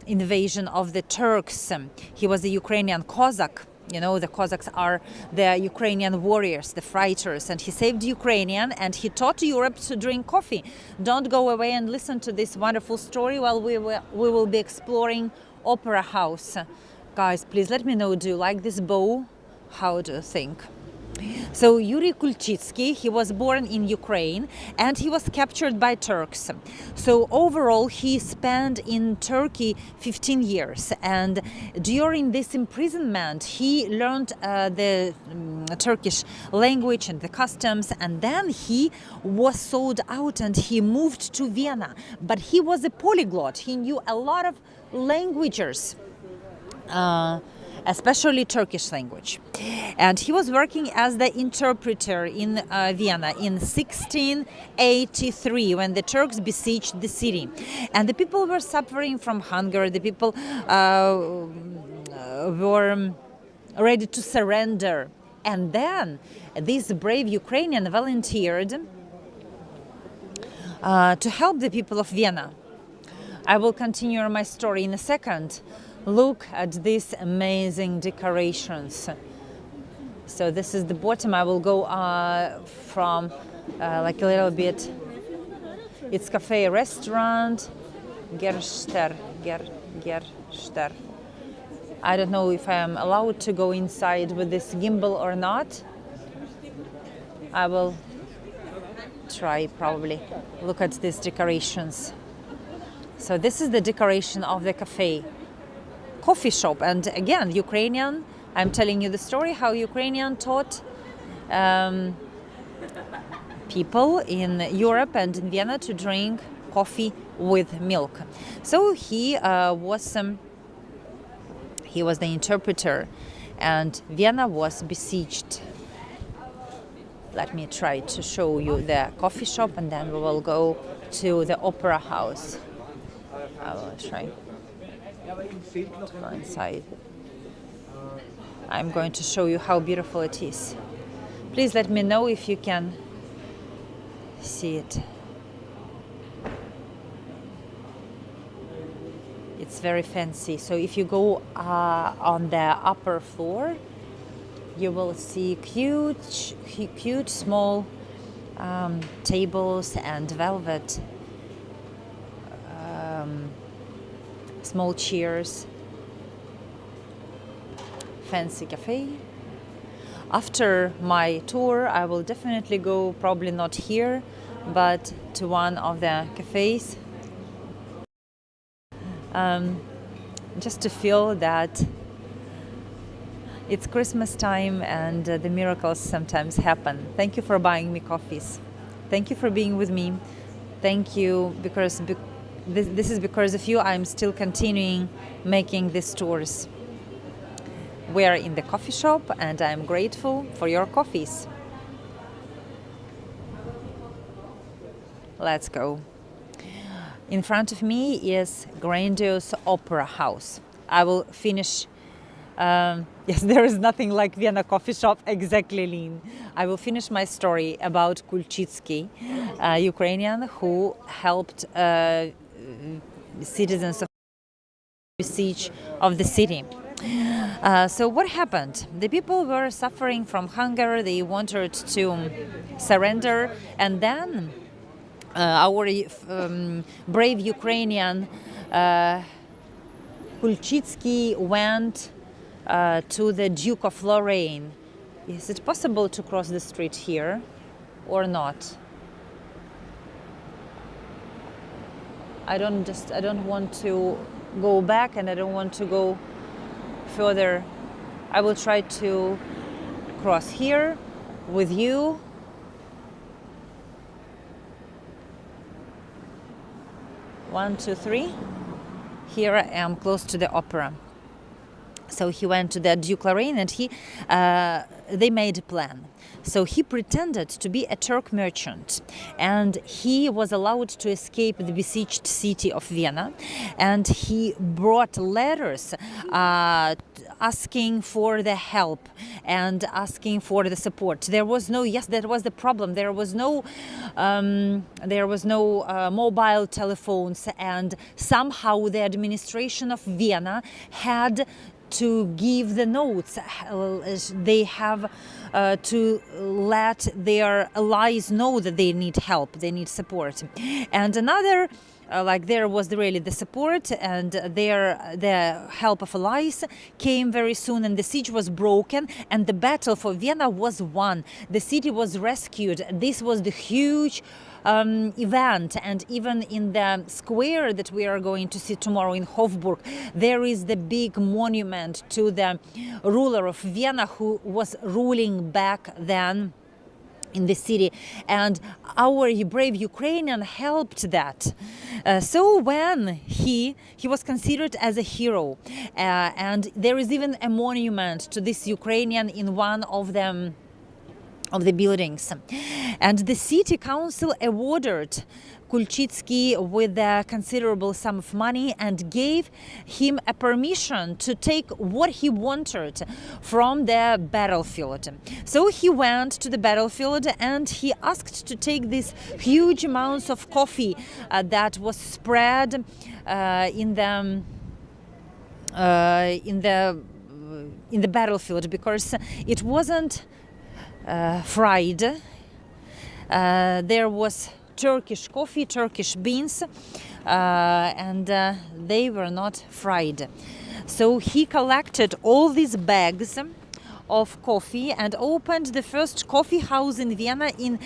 invasion of the Turks. He was a Ukrainian Cossack. You know, the Cossacks are the Ukrainian warriors, the fighters, and he saved Ukrainian, and he taught Europe to drink coffee. Don't go away and listen to this wonderful story while we will be exploring Opera House. Guys, please let me know, do you like this bow? How do you think? So Yuri Kulchitsky, he was born in Ukraine, and he was captured by Turks. So overall he spent in Turkey 15 years, and during this imprisonment he learned the Turkish language and the customs, and then he was sold out and he moved to Vienna. But he was a polyglot, he knew a lot of languages. especially Turkish language. And he was working as the interpreter in Vienna in 1683 when the Turks besieged the city. And the people were suffering from hunger. The people were ready to surrender. And then this brave Ukrainian volunteered to help the people of Vienna. I will continue my story in a second. Look at these amazing decorations. So this is the bottom. I will go from like a little bit. It's cafe, restaurant, Gerster. I don't know if I am allowed to go inside with this gimbal or not. I will try probably. Look at these decorations. So this is the decoration of the cafe, coffee shop. And again, Ukrainian, I'm telling you the story how Ukrainian taught people in Europe and in Vienna to drink coffee with milk. So he was the interpreter, and Vienna was besieged. Let me try to show you the coffee shop, and then we will go to the opera house. I will try to go inside. I'm going to show you how beautiful it is. Please let me know if you can see it. It's very fancy. So if you go on the upper floor, you will see cute small tables and velvet small chairs. Fancy cafe. After my tour, I will definitely go, probably not here, but to one of the cafes, just to feel that it's Christmas time and the miracles sometimes happen. Thank you for buying me coffees. Thank you for being with me. Thank you, because this is because of you I'm still continuing making these tours. We are in the coffee shop, and I'm grateful for your coffees. Let's go. In front of me is grandiose opera house. I will finish. Yes, there is nothing like Vienna coffee shop, exactly, Lynn. I will finish my story about Kulchitsky, Ukrainian who helped citizens of the siege of the city. So what happened? The people were suffering from hunger. They wanted to surrender, and then our brave Ukrainian Kulchitsky went to the Duke of Lorraine. Is it possible to cross the street here or not? I don't want to go back, and I don't want to go further. I will try to cross here with you. One, two, three. Here I am close to the opera. So he went to the Duke Lorraine, and they made a plan. So he pretended to be a Turk merchant, and he was allowed to escape the besieged city of Vienna, and he brought letters asking for the help and asking for the support. There was no, yes, that was the problem. There was no mobile telephones, and somehow the administration of Vienna had to give the notes. They have to let their allies know that they need help, they need support. And another, there was really the support, and the help of allies came very soon, and the siege was broken, and the battle for Vienna was won. The city was rescued. This was the huge event, and even in the square that we are going to see tomorrow in Hofburg, there is the big monument to the ruler of Vienna who was ruling back then in the city, and our brave Ukrainian helped that. So when he was considered as a hero, and there is even a monument to this Ukrainian in one of them of the buildings, and the city council awarded Kulchitsky with a considerable sum of money and gave him a permission to take what he wanted from the battlefield. So he went to the battlefield and he asked to take these huge amounts of coffee that was spread in the battlefield, because it wasn't fried. There was Turkish coffee, Turkish beans, and they were not fried. So he collected all these bags of coffee and opened the first coffee house in Vienna in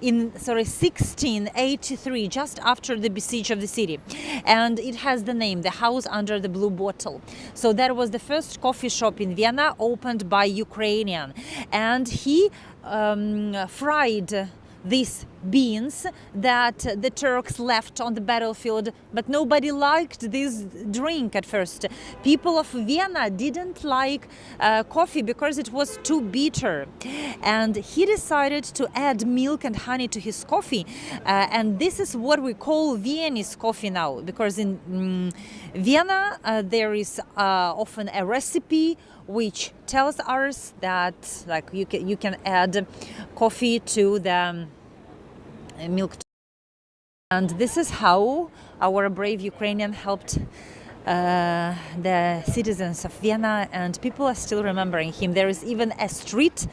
1683, just after the besiege of the city. And it has the name, the house under the blue bottle. So that was the first coffee shop in Vienna opened by Ukrainian. And he fried these beans that the Turks left on the battlefield, but nobody liked this drink at first. People of Vienna didn't like coffee because it was too bitter, and he decided to add milk and honey to his coffee, and this is what we call Viennese coffee now, because in Vienna there is often a recipe which tells us that you can add coffee to the milk. And this is how our brave Ukrainian helped the citizens of Vienna, and people are still remembering him. There is even a street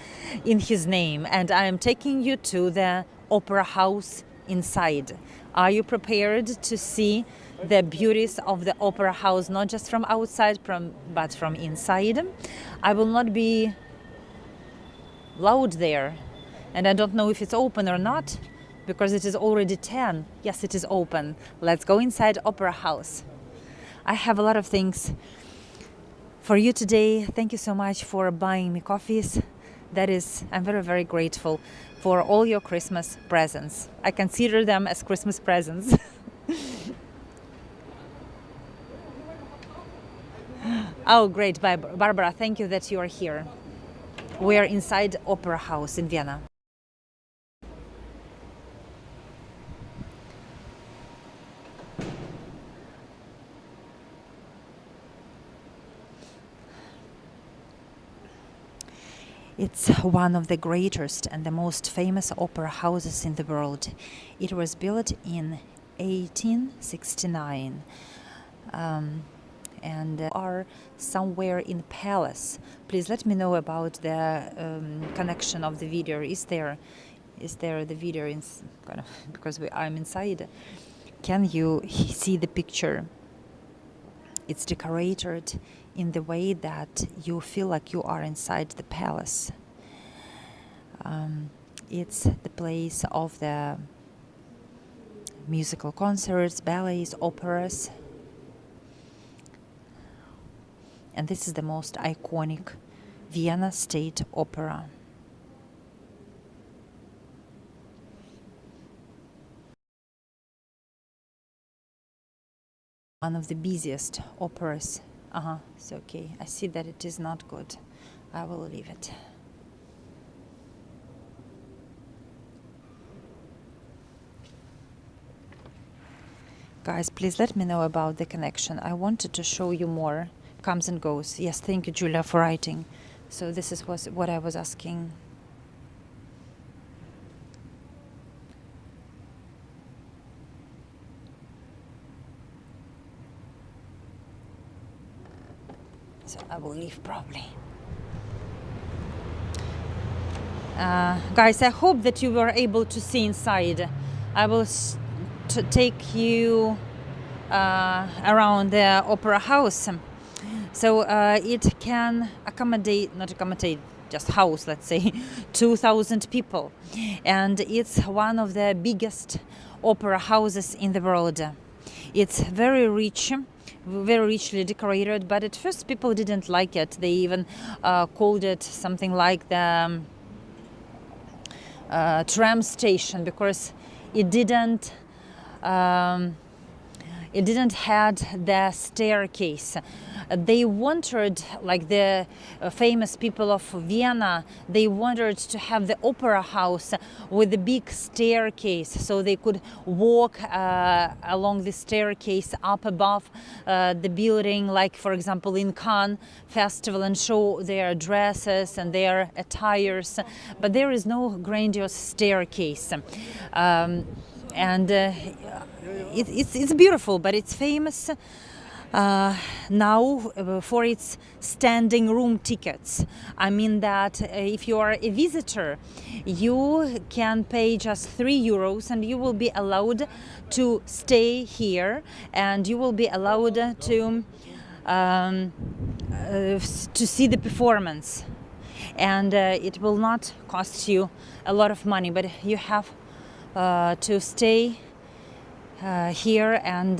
in his name, and I am taking you to the opera house inside. Are you prepared to see the beauties of the opera house, not just from outside, but from inside? I will not be loud there, and I don't know if it's open or not, because it is already 10. Yes, it is open. Let's go inside opera house. I have a lot of things for you today. Thank you so much for buying me coffees. I'm very, very grateful for all your Christmas presents. I consider them as Christmas presents. Oh, great, Barbara, thank you that you are here. We are inside Opera House in Vienna. It's one of the greatest and the most famous opera houses in the world. It was built in 1869. And are somewhere in palace. Please let me know about the connection of the video. Is there the video in because I'm inside? Can you see the picture? It's decorated in the way that you feel like you are inside the palace. It's the place of the musical concerts, ballets, operas. And this is the most iconic Vienna State Opera. One of the busiest operas. It's okay. I see that it is not good. I will leave it. Guys, please let me know about the connection. I wanted to show you more. Comes and goes. Yes, thank you, Julia, for writing. So this is what I was asking. So I will leave probably. Guys, I hope that you were able to see inside. I will take you around the opera house. So it can not accommodate, just house, let's say, 2,000 people. And it's one of the biggest opera houses in the world. It's very rich, very richly decorated, but at first people didn't like it. They even called it something like the tram station because it didn't had the staircase. They wanted, like the famous people of Vienna, they wanted to have the opera house with a big staircase, so they could walk along the staircase up above the building, like for example in Cannes festival, and show their dresses and their attires. But there is no grandiose staircase. It's beautiful, but it's famous now for its standing room tickets. I mean that if you are a visitor, you can pay just €3 and you will be allowed to stay here, and you will be allowed to see the performance. And it will not cost you a lot of money, but you have to stay here and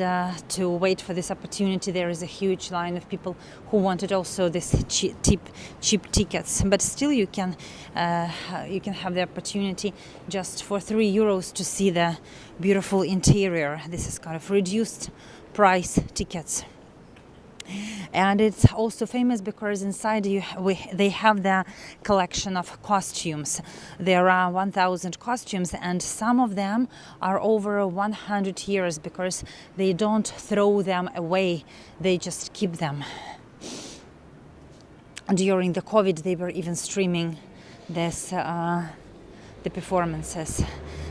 to wait for this opportunity. There is a huge line of people who wanted also this cheap tickets, but still you can have the opportunity just for €3 to see the beautiful interior. This is kind of reduced price tickets. And it's also famous because inside they have the collection of costumes. There are 1,000 costumes, and some of them are over 100 years because they don't throw them away, they just keep them. During the COVID, they were even streaming this the performances.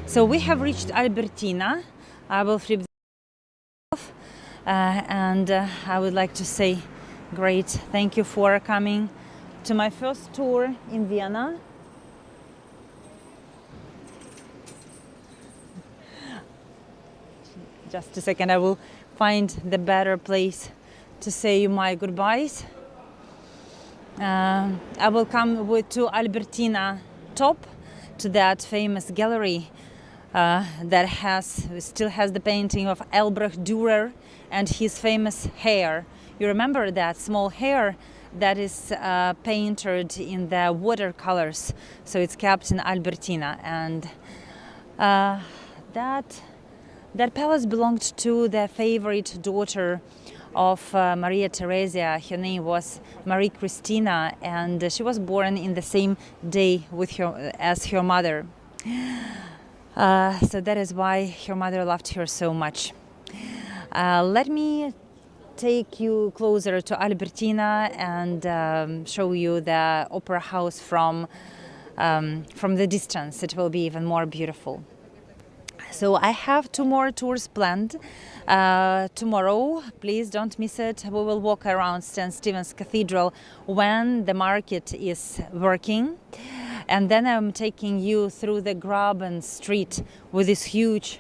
So we have reached Albertina. I will flip off. And I would like to say great thank you for coming to my first tour in Vienna. Just a second, I will find the better place to say my goodbyes. I will come to Albertina top, to that famous gallery that still has the painting of Albrecht Dürer and his famous hair. You remember that small hair that is painted in the watercolors, so it's kept in Albertina. And that palace belonged to the favorite daughter of Maria Theresia. Her name was Marie Christina, and she was born in the same day as her mother. So that is why her mother loved her so much. Let me take you closer to Albertina and show you the opera house from the distance. It will be even more beautiful. So I have 2 more tours planned tomorrow. Please don't miss it. We will walk around St. Stephen's Cathedral when the market is working. And then I'm taking you through the Graben Street with this huge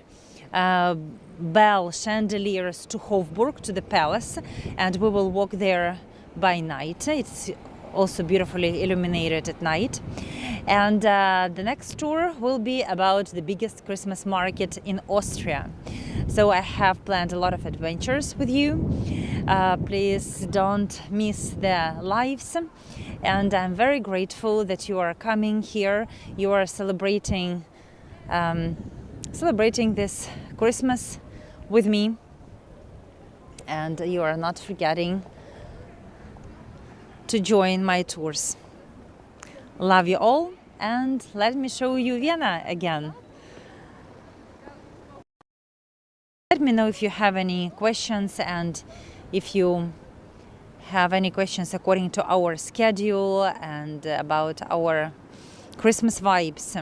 bell chandeliers to Hofburg, to the palace, and we will walk there by night. It's also beautifully illuminated at night. And the next tour will be about the biggest Christmas market in Austria. So I have planned a lot of adventures with you. Please don't miss the lives. And I'm very grateful that you are coming here. You are celebrating this Christmas with me, and you are not forgetting to join my tours. Love you all, and let me show you Vienna again. Let me know if you have any questions, and if you have any questions according to our schedule and about our Christmas vibes.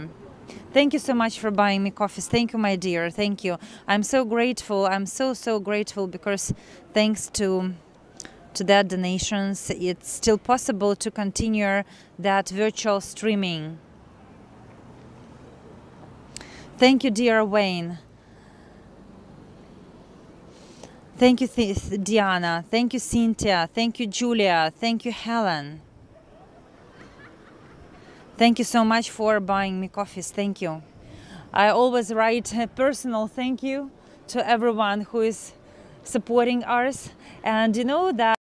Thank you so much for buying me coffees. Thank you, my dear. Thank you. I'm so grateful. I'm so grateful because thanks to that donations, it's still possible to continue that virtual streaming. Thank you, dear Wayne. Thank you, Diana. Thank you, Cynthia. Thank you, Julia. Thank you, Helen. Thank you so much for buying me coffees. Thank you. I always write a personal thank you to everyone who is supporting us. And you know that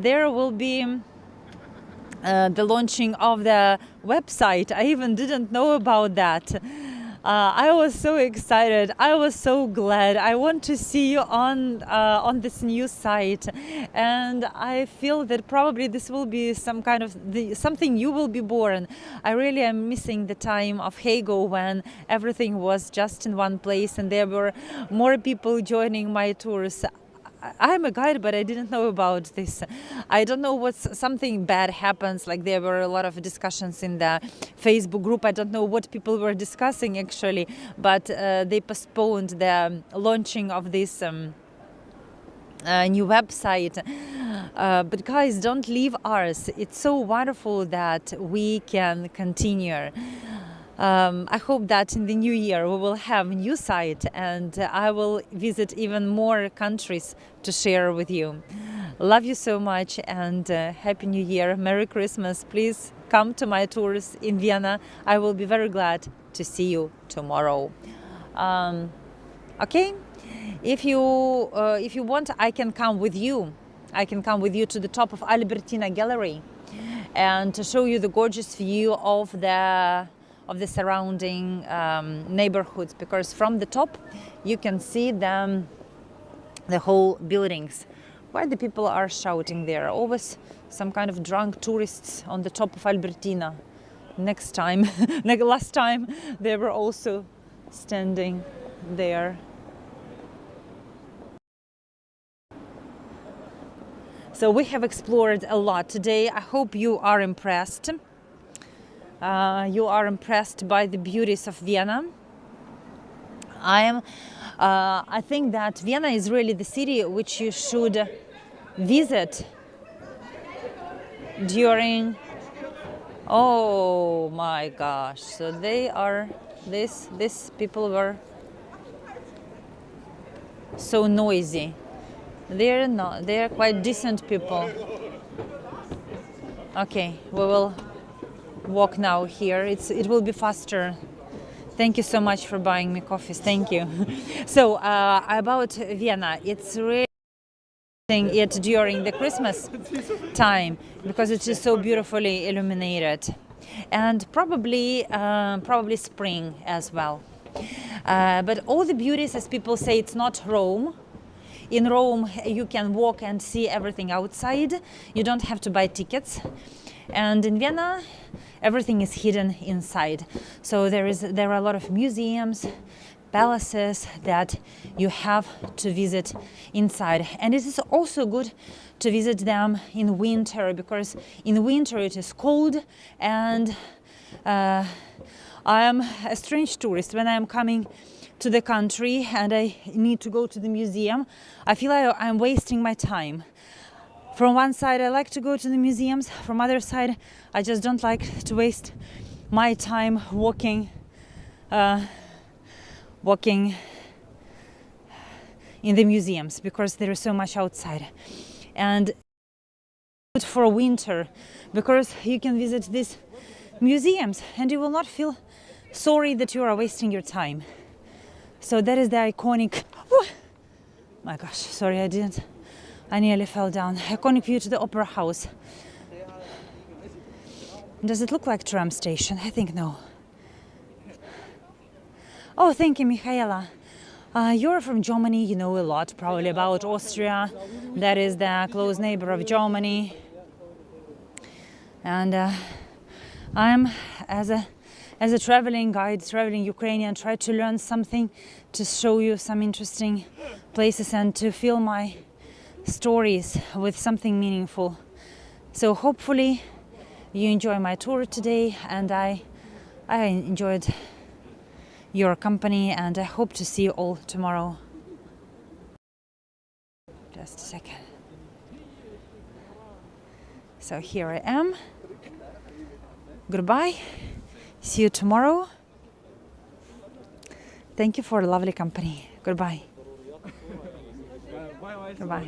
there will be the launching of the website. I even didn't know about that. I was so excited. I was so glad. I want to see you on this new site, and I feel that probably this will be some kind of something you will be born. I really am missing the time of Hego when everything was just in one place and there were more people joining my tours. I'm a guide, but I didn't know about this. I don't know what something bad happens. Like there were a lot of discussions in the Facebook group. I don't know what people were discussing actually, but they postponed the launching of this new website. But guys, don't leave ours. It's so wonderful that we can continue. I hope that in the new year we will have a new site and I will visit even more countries to share with you. Love you so much and Happy New Year, Merry Christmas. Please come to my tours in Vienna. I will be very glad to see you tomorrow. Okay, if you want, I can come with you. I can come with you to the top of Albertina Gallery and to show you the gorgeous view of the surrounding neighborhoods, because from the top you can see the whole buildings. Why the people are shouting there? Always some kind of drunk tourists on the top of Albertina. Next time, like last time, they were also standing there. So we have explored a lot today. I hope you are impressed. You are impressed by the beauties of Vienna. I think that Vienna is really the city which you should visit during. Oh my gosh! So they are these people were so noisy. They're not. They're quite decent people. Okay, we will walk now here. It will be faster. Thank you so much for buying me coffees. Thank you. So about Vienna, it's really it during the Christmas time because it is so beautifully illuminated, and probably spring as well. But all the beauties, as people say, it's not Rome. In Rome, you can walk and see everything outside. You don't have to buy tickets. And in Vienna, everything is hidden inside. So there are a lot of museums, palaces that you have to visit inside. And it is also good to visit them in winter, because in winter it is cold, and I am a strange tourist. When I am coming to the country and I need to go to the museum, I feel like I'm wasting my time. From one side, I like to go to the museums. From other side, I just don't like to waste my time walking in the museums, because there is so much outside. And good for winter, because you can visit these museums and you will not feel sorry that you are wasting your time. So that is the iconic. Oh my gosh! Sorry, I nearly fell down. Iconic view to the Opera House. Does it look like tram station? I think no. Oh, thank you, Michaela. You're from Germany. You know a lot probably about Austria. That is the close neighbor of Germany. And I'm as a traveling guide, traveling Ukrainian, try to learn something, to show you some interesting places and to fill my stories with something meaningful. So hopefully you enjoy my tour today, and I enjoyed your company, and I hope to see you all tomorrow. Just a second. So here I am. Goodbye. See you tomorrow. Thank you for a lovely company. Goodbye. Goodbye.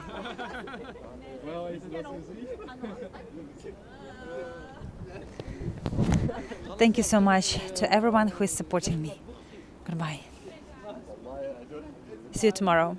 Thank you so much to everyone who is supporting me. Goodbye. See you tomorrow.